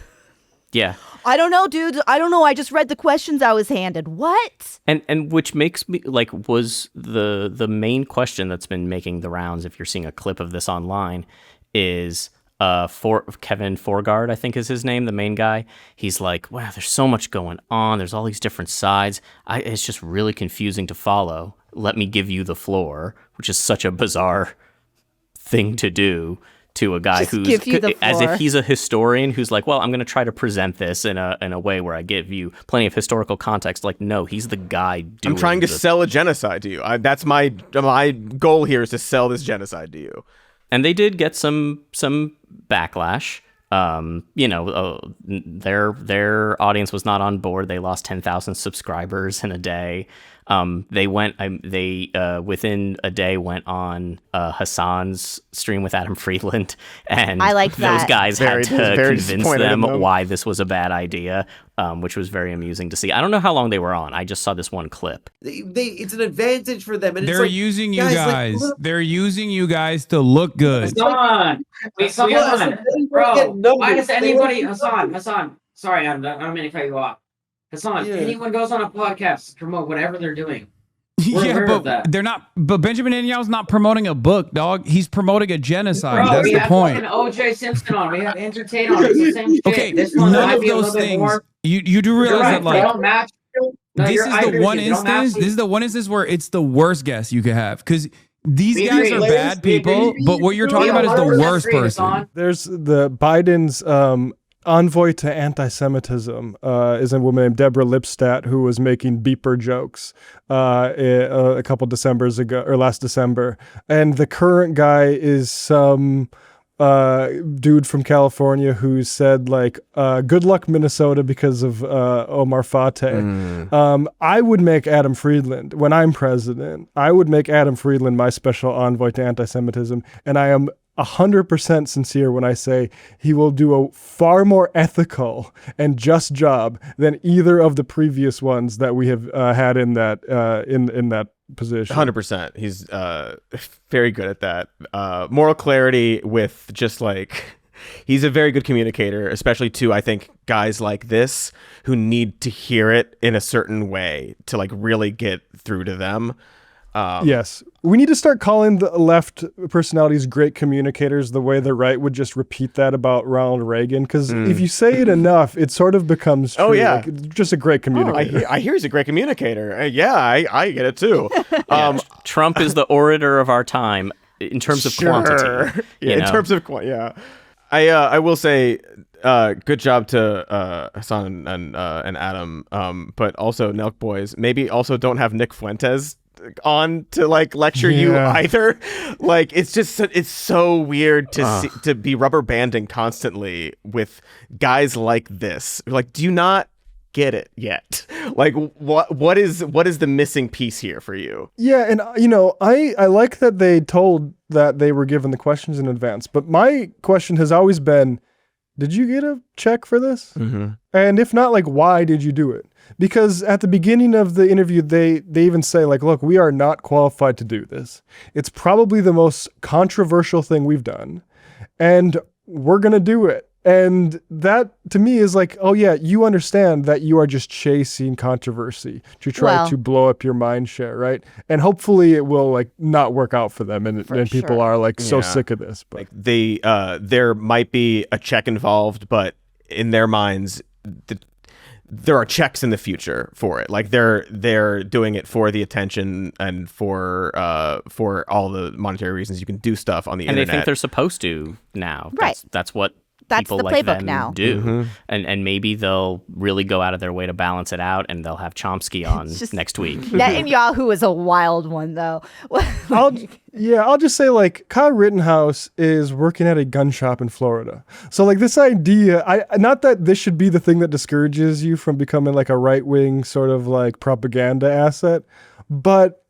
Yeah. I don't know, dude. I don't know. I just read the questions I was handed. What? And which makes me was the main question that's been making the rounds, if you're seeing a clip of this online, is Kevin Forgard, I think is his name, the main guy. He's like, wow, there's so much going on. There's all these different sides. It's just really confusing to follow. Let me give you the floor, which is such a bizarre thing to do to a guy who's as if he's a historian who's like, well, I'm going to try to present this in a way where I give you plenty of historical context. Like, no, he's the guy doing I'm trying to sell a genocide to you. That's my goal here, is to sell this genocide to you. And they did get some backlash. Their audience was not on board. They lost 10,000 subscribers in a day. They within a day went on Hassan's stream with Adam Friedland, and I like that. those guys had to very convince disappointed in them them. why this was a bad idea, which was very amusing to see. I don't know how long they were on. I just saw this one clip. It's an advantage for them, and They're it's using you guys. They're using you guys to look good. Hassan, bro. Why does anybody, Hassan? Sorry, I don't mean to cut you off. Hassan, anyone goes on a podcast to promote whatever they're doing. We're aware of that. They're not. But Benjamin Netanyahu's not promoting a book, dog. He's promoting a genocide. Bro, That's we the had point. fucking O.J. Simpson on. We have Entertain on. It's the same shit. Okay, This one none might of be a those little bit things. more. You do realize that, They like, don't match. No, this is I agree the with one you. They don't match instance. This is the one instance where it's the worst guess you could have, because these We guys agree. are bad people. But what you're talking about is the 100% worst agree, person. Hassan. There's the Biden's envoy to anti-Semitism is a woman named Deborah Lipstadt, who was making beeper jokes a couple Decembers ago, or last December. And the current guy is some dude from California who said, like, good luck Minnesota because of Omar Fateh. I would make Adam Friedland, when I'm president, I would make Adam Friedland my special envoy to anti-Semitism. And I am 100% sincere when I say he will do a far more ethical and just job than either of the previous ones that we have had in that in that position. 100%. He's very good at that. Moral clarity with just like, he's a very good communicator, especially to, I think, guys like this who need to hear it in a certain way to like really get through to them. Yes. We need to start calling the left personalities great communicators the way the right would just repeat that about Ronald Reagan. Because if you say it enough, it sort of becomes true. Oh, yeah. Like, just a great communicator. I hear he's a great communicator. I get it too. Trump is the orator of our time in terms of quantity. Yeah, in terms of I will say, good job to Hassan and Adam, but also Nelk Boys. Maybe also don't have Nick Fuentes on to like lecture you either. Like, it's just, it's so weird to see, to be rubber banding constantly with guys like this. Like, do you not get it yet? Like, what is the missing piece here for you? Yeah, and you know, I like that they told that they were given the questions in advance, but my question has always been, did you get a check for this? And if not, like, why did you do it? Because at the beginning of the interview, they even say, like, look, we are not qualified to do this. It's probably the most controversial thing we've done, and we're going to do it. And that, to me, is like, oh, yeah, you understand that you are just chasing controversy to try to blow up your mind share, right? And hopefully it will, like, not work out for them. And people are, like, so sick of this. But like there might be a check involved, but in their minds, there are checks in the future for it. Like, they're doing it for the attention and for all the monetary reasons you can do stuff on the internet. And they think they're supposed to now. Right. That's what That's people the like playbook them now. do. And maybe they'll really go out of their way to balance it out, and they'll have Chomsky on next week. Netanyahu is a wild one, though. I'll just say, like, Kyle Rittenhouse is working at a gun shop in Florida. So, like, this idea, not that this should be the thing that discourages you from becoming, like, a right-wing sort of, like, propaganda asset, but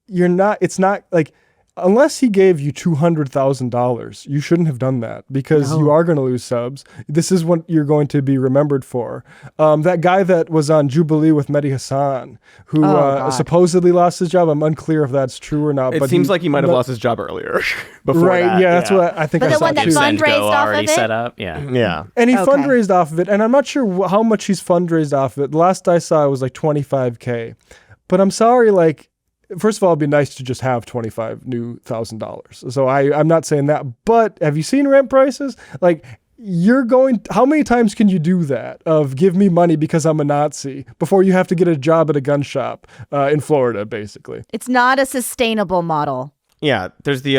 it's not, like, unless he gave you $200,000, you shouldn't have done that, because you are going to lose subs. This is what you're going to be remembered for. That guy that was on Jubilee with Mehdi Hassan, who supposedly lost his job. I'm unclear if that's true or not. It seems like he might have lost his job earlier. Before right? that. Yeah, that's what I think. But I the saw one that too. fundraised off already of it? set up. Yeah. And he Okay. fundraised off of it, and I'm not sure how much he's fundraised off of it. The last I saw, it was like $25K. But I'm sorry, like, first of all, it'd be nice to just have $25,000. So I'm not saying that, but have you seen rent prices? Like, how many times can you do that of give me money because I'm a Nazi before you have to get a job at a gun shop in Florida, basically? It's not a sustainable model. Yeah, there's the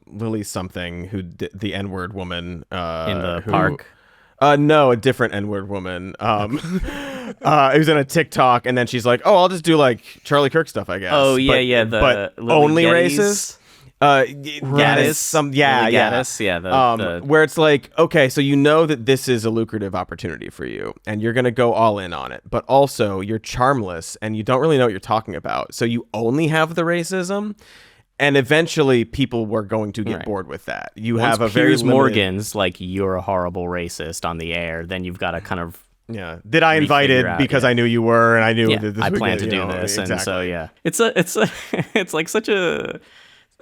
Lily something who did the N-word woman In the park. No, a different N-word woman. It was in a TikTok, and then she's like, "Oh, I'll just do like Charlie Kirk stuff, I guess." Oh, yeah, but the Lily only Gettys. racist. Gaddis. Gaddis. Where it's like, okay, so you know that this is a lucrative opportunity for you, and you're gonna go all in on it, but also you're charmless and you don't really know what you're talking about, so you only have the racism. And eventually, people were going to get bored with that. Once have a very limited... Morgan's like, you're a horrible racist on the air. Then you've got to kind of that I invited because I knew you were, and I knew that I planned to do this, exactly. And so it's like such a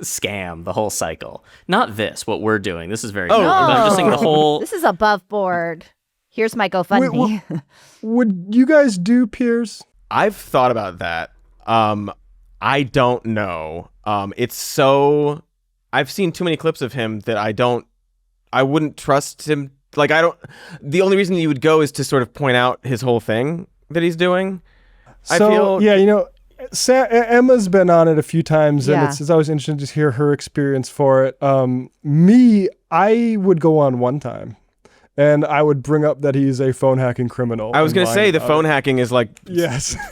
scam, the whole cycle. Not this, what we're doing. This is very. No. I'm just saying the whole. This is above board. Here's my GoFundMe. Would you guys do peers? I've thought about that. I don't know. It's so. I've seen too many clips of him that I wouldn't trust him. Like, the only reason you would go is to sort of point out his whole thing that he's doing. So, Emma's been on it a few times, and it's always interesting to hear her experience for it. I would go on one time, and I would bring up that he's a phone hacking criminal. I was going to say the phone hacking is like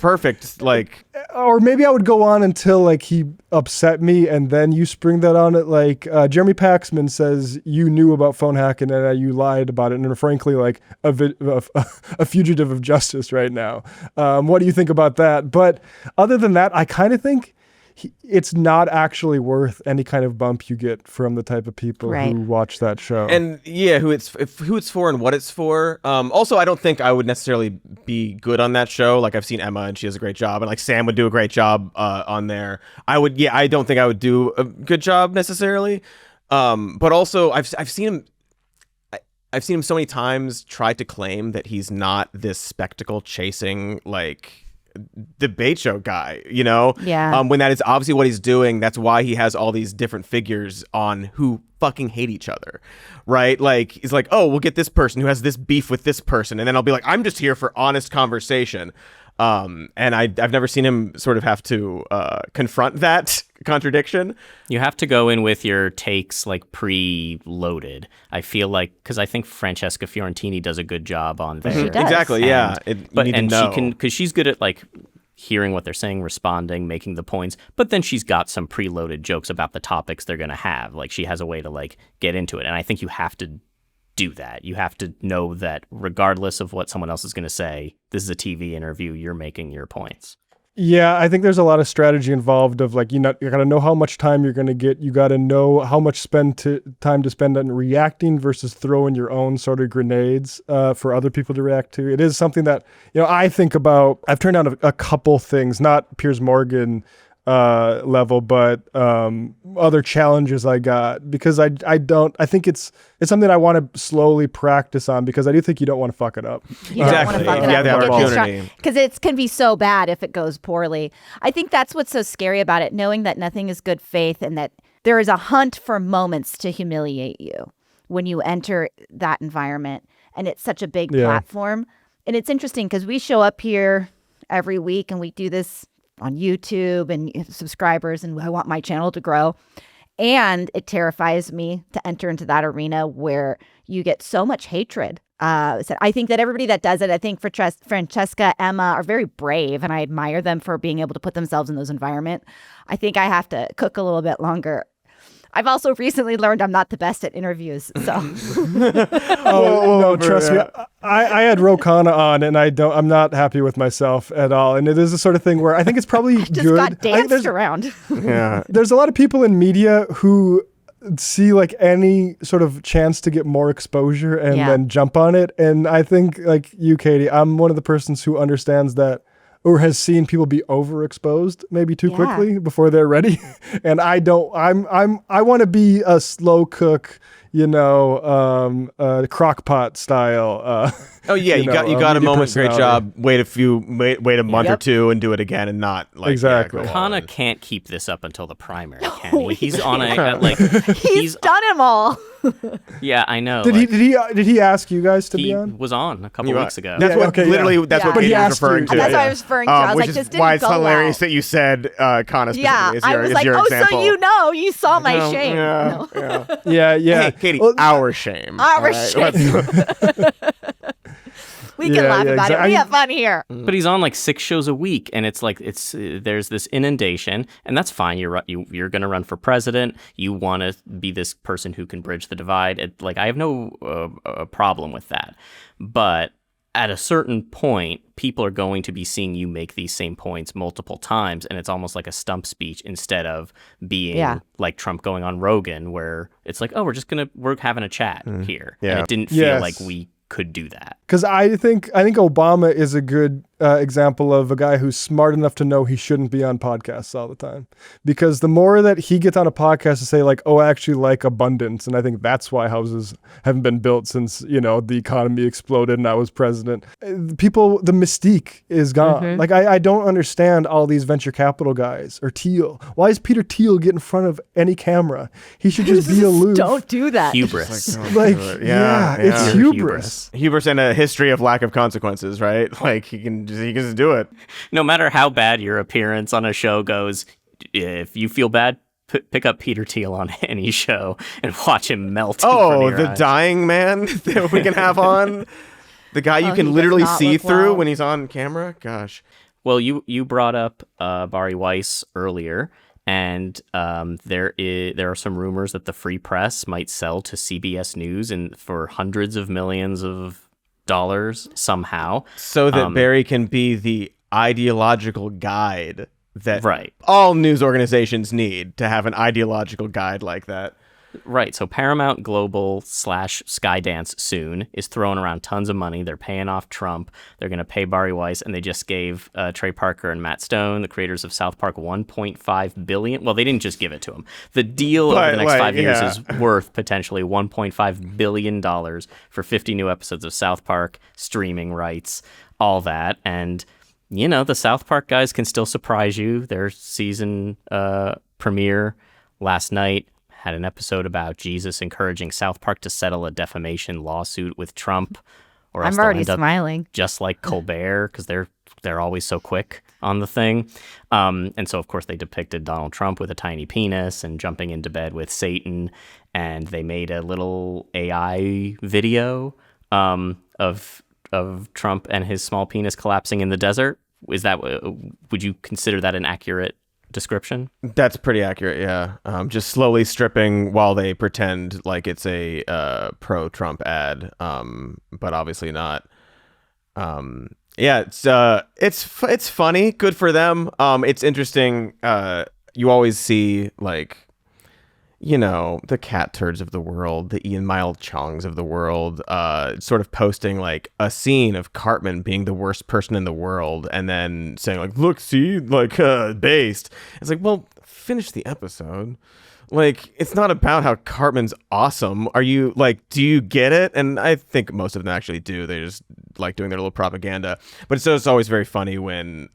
perfect. Like, or maybe I would go on until like he upset me, and then you spring that on it. Like Jeremy Paxman says, you knew about phone hacking and you lied about it, and are frankly like a fugitive of justice right now. What do you think about that? But other than that, I kind of think it's not actually worth any kind of bump you get from the type of people who watch that show. And who it's for and what it's for. Also, I don't think I would necessarily be good on that show. Like, I've seen Emma and she does a great job, and like Sam would do a great job on there. I don't think I would do a good job necessarily. But also I've seen him. I've seen him so many times try to claim that he's not this spectacle chasing like debate show guy, when that is obviously what he's doing. That's why he has all these different figures on who fucking hate each other, right? Like, he's like, oh, we'll get this person who has this beef with this person, and then I'll be like, I'm just here for honest conversation. And I've never seen him sort of have to confront that contradiction. You have to go in with your takes like pre-loaded. I feel like, because I think Francesca Fiorentini does a good job on there. She does. Exactly, yeah. She can, because she's good at like hearing what they're saying, responding, making the points, but then she's got some preloaded jokes about the topics they're going to have. Like, she has a way to like get into it. And I think you have to do that. You have to know that regardless of what someone else is going to say, this is a TV interview, you're making your points. Yeah, I think there's a lot of strategy involved of like, you got to know how much time you're going to get. You got to know how much time to spend on reacting versus throwing your own sort of grenades for other people to react to. It is something that, I think about. I've turned down a couple things, not Piers Morgan level, but other challenges I got, because I think it's something I want to slowly practice on, because I do think you don't want to fuck it up. You don't want to fuck it up. The opportunity. Because it can be so bad if it goes poorly. I think that's what's so scary about it, knowing that nothing is good faith and that there is a hunt for moments to humiliate you when you enter that environment. And it's such a big platform. And it's interesting because we show up here every week and we do this on YouTube and subscribers, and I want my channel to grow. And it terrifies me to enter into that arena where you get so much hatred. So I think that everybody that does it, I think Francesca, Emma are very brave, and I admire them for being able to put themselves in those environments. I think I have to cook a little bit longer. I've also recently learned I'm not the best at interviews, so. No, trust me. I had Rokana on, and I'm not happy with myself at all. And it is the sort of thing where I think it's probably just good. Got danced around. Yeah. There's a lot of people in media who see like any sort of chance to get more exposure and then jump on it. And I think, like you, Katy, I'm one of the persons who understands that, or has seen people be overexposed maybe too quickly before they're ready. And I want to be a slow cook, crock pot style. You got a moment, great job. Wait a month or two and do it again, and not like exactly. Kana can't keep this up until the primary, can he? He's on he's done them all. Yeah, I know. Did he ask you guys to be on? He was on a couple weeks ago. That's what Katy was referring to. That's what I was referring to. I was like, this didn't why it's go hilarious well. that you said Kana specifically I was like, example. so you saw my shame. Yeah. Hey, Katy, our shame. Our shame. We can laugh about it. We have fun here. But he's on like 6 shows a week, and it's like there's this inundation, and that's fine. You're going to run for president. You want to be this person who can bridge the divide. I have no problem with that. But at a certain point, people are going to be seeing you make these same points multiple times, and it's almost like a stump speech instead of being like Trump going on Rogan, where it's like, oh, we're having a chat here. Yeah. And it didn't feel like we could do that. Because I think Obama is a good example of a guy who's smart enough to know he shouldn't be on podcasts all the time. Because the more that he gets on a podcast to say like, oh, I actually like abundance, and I think that's why houses haven't been built since, the economy exploded and I was president. The mystique is gone. Mm-hmm. Like, I don't understand all these venture capital guys or Thiel. Why is Peter Thiel get in front of any camera? He should just be aloof. Don't do that. Hubris. It's hubris. Hubris and a history of lack of consequences, right? Like he can just do it. No matter how bad your appearance on a show goes, if you feel bad, pick up Peter Thiel on any show and watch him melt. Oh, the eyes. Dying man that we can have on. The guy you can literally see through when he's on camera. Gosh. Well, you brought up Bari Weiss earlier, and there are some rumors that the Free Press might sell to CBS News and for hundreds of millions of dollars somehow, so that Barry can be the ideological guide that all news organizations need to have an ideological guide like that. Right. So Paramount Global / Skydance soon is throwing around tons of money. They're paying off Trump. They're going to pay Bari Weiss, and they just gave Trey Parker and Matt Stone, the creators of South Park, $1.5 billion. Well, they didn't just give it to them. The deal over the next 5 years is worth potentially $1.5 billion for 50 new episodes of South Park, streaming rights, all that. And, the South Park guys can still surprise you. Their season premiere last night had an episode about Jesus encouraging South Park to settle a defamation lawsuit with Trump, or else I'm already smiling, just like Colbert, because they're always so quick on the thing. And so, of course, they depicted Donald Trump with a tiny penis and jumping into bed with Satan, and they made a little AI video of Trump and his small penis collapsing in the desert. Would you consider that an accurate description? That's pretty accurate, yeah. Just slowly stripping while they pretend like it's a pro-Trump ad, but obviously not. It's funny, good for them. It's interesting. You always see the cat turds of the world, the Ian Miles Chongs of the world, sort of posting like a scene of Cartman being the worst person in the world, and then saying like, look, see, based. It's like, well, finish the episode. Like, it's not about how Cartman's awesome. Are you do you get it? And I think most of them actually do. They just like doing their little propaganda. But it's always very funny when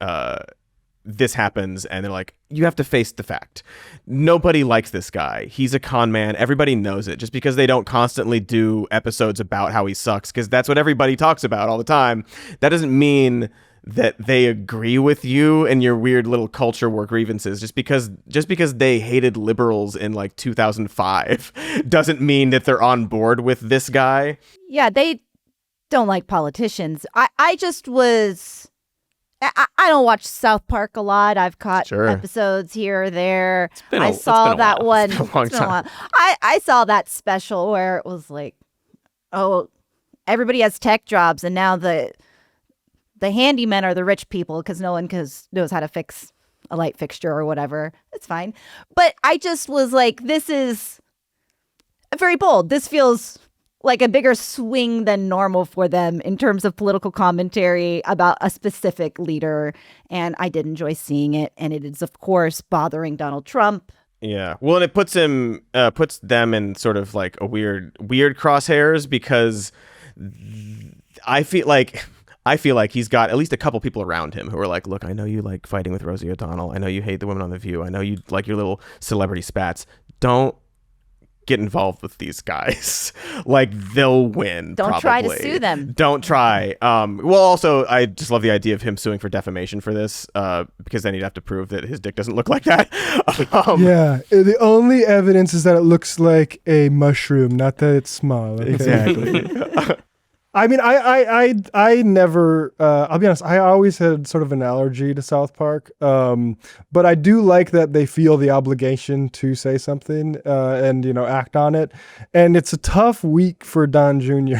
this happens and they're like, you have to face the fact. Nobody likes this guy. He's a con man. Everybody knows it. Just because they don't constantly do episodes about how he sucks, because that's what everybody talks about all the time, that doesn't mean that they agree with you and your weird little culture war grievances. Just because they hated liberals in 2005 doesn't mean that they're on board with this guy. Yeah, they don't like politicians. I don't watch South Park a lot. I've caught episodes here or there. I saw that one. It's been a long time. I saw that special where it was like, oh, everybody has tech jobs, and now the handymen are the rich people because no one knows how to fix a light fixture or whatever. It's fine. But I just was like, this is very bold. This feels like a bigger swing than normal for them in terms of political commentary about a specific leader. And I did enjoy seeing it. And it is, of course, bothering Donald Trump. Yeah. Well, and it puts them in sort of like a weird crosshairs, because I feel like he's got at least a couple people around him who are like, look, I know you like fighting with Rosie O'Donnell. I know you hate the women on The View. I know you like your little celebrity spats. Don't get involved with these guys. They'll win. Don't try to sue them. Don't try. Well, also, I just love the idea of him suing for defamation for this, because then he'd have to prove that his dick doesn't look like that. Yeah, the only evidence is that it looks like a mushroom, not that it's small. Okay? Exactly. I mean, I never. I'll be honest. I always had sort of an allergy to South Park, but I do like that they feel the obligation to say something and act on it. And it's a tough week for Don Jr.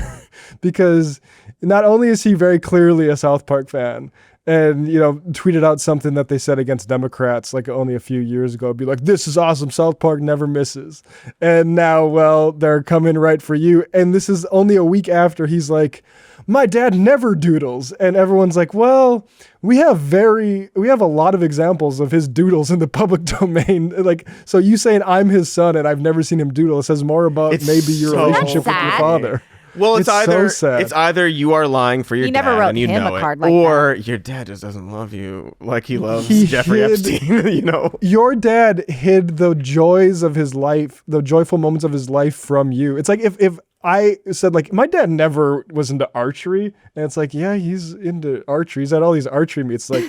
because not only is he very clearly a South Park fan, and tweeted out something that they said against Democrats like only a few years ago, be like, "This is awesome, South Park never misses," and now, well, they're coming right for you. And this is only a week after he's like, "My dad never doodles," and everyone's like, "Well, we have a lot of examples of his doodles in the public domain." Like, so you saying I'm his son and I've never seen him doodle, it says more about maybe your relationship with your father. Well, it's either so sad. It's either you are lying for your He dad never wrote and you him know a card it, like or your dad just doesn't love you like he loves Jeffrey Epstein. Your dad hid the joys of his life, the joyful moments of his life from you. It's like if I said like my dad never was into archery, and it's like, yeah, he's into archery. He's at all these archery meets. Like,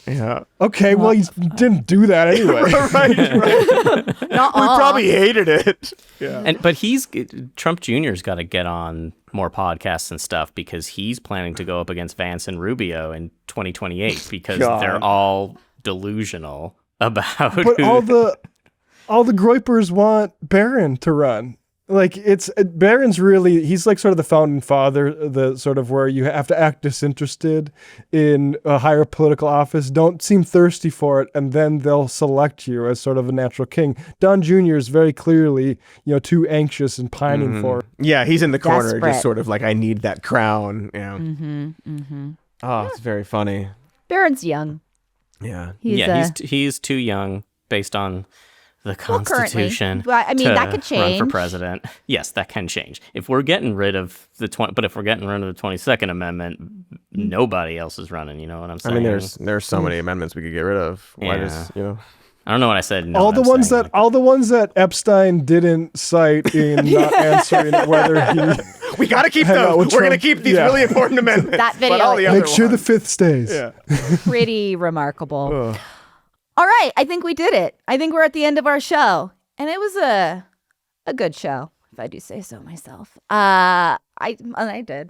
yeah, okay, well, he didn't do that anyway. right. We probably hated it. Yeah, but Trump Jr.'s got to get on more podcasts and stuff because he's planning to go up against Vance and Rubio in 2028 because they're all delusional about. But all the Groypers want Barron to run. Like Barron's really, he's like sort of the founding father, the sort of where you have to act disinterested in a higher political office, don't seem thirsty for it, and then they'll select you as sort of a natural king. Don Jr. is very clearly, too anxious and pining for it. Yeah, he's in the corner, Desperate. just sort of like, I need that crown. Yeah. Oh, it's very funny. Barron's young. Yeah. He's too young based on the Constitution. Well, I mean, that could change. Run for president. Yes, that can change. If we're getting rid of the 22nd Amendment, nobody else is running. You know what I'm saying? I mean, there's so many amendments we could get rid of. Why I don't know what I said. All the ones that Epstein didn't cite in not answering whether he. We got to keep those. We're going to keep these really important amendments. That video. But all the Make other sure ones. the fifth stays. Yeah. Pretty remarkable. All right, I think we did it. I think we're at the end of our show, and it was a good show, if I do say so myself. I did.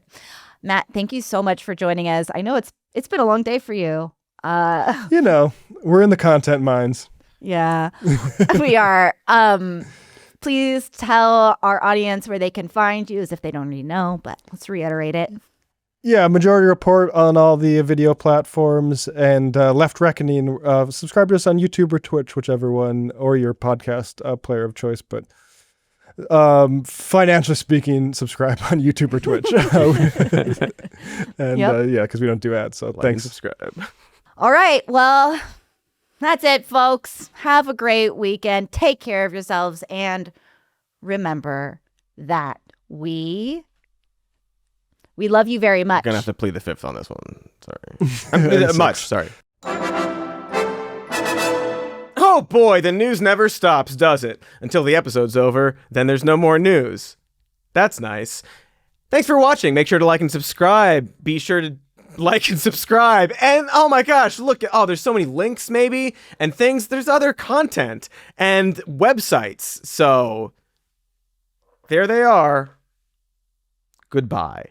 Matt, thank you so much for joining us. I know it's been a long day for you. We're in the content mines. Yeah, we are. Please tell our audience where they can find you, as if they don't already know, but let's reiterate it. Yeah, Majority Report on all the video platforms, and Left Reckoning. Subscribe to us on YouTube or Twitch, whichever one, or your podcast player of choice. But financially speaking, subscribe on YouTube or Twitch. And because we don't do ads, so thanks. Subscribe. All right, well, that's it, folks. Have a great weekend. Take care of yourselves, and remember that we love you very much. I'm going to have to plead the fifth on this one. Sorry. Sorry. Oh boy, the news never stops, does it? Until the episode's over, then there's no more news. That's nice. Thanks for watching. Make sure to like and subscribe. Be sure to like and subscribe. And oh my gosh, there's so many links maybe and things. There's other content and websites. So there they are. Goodbye.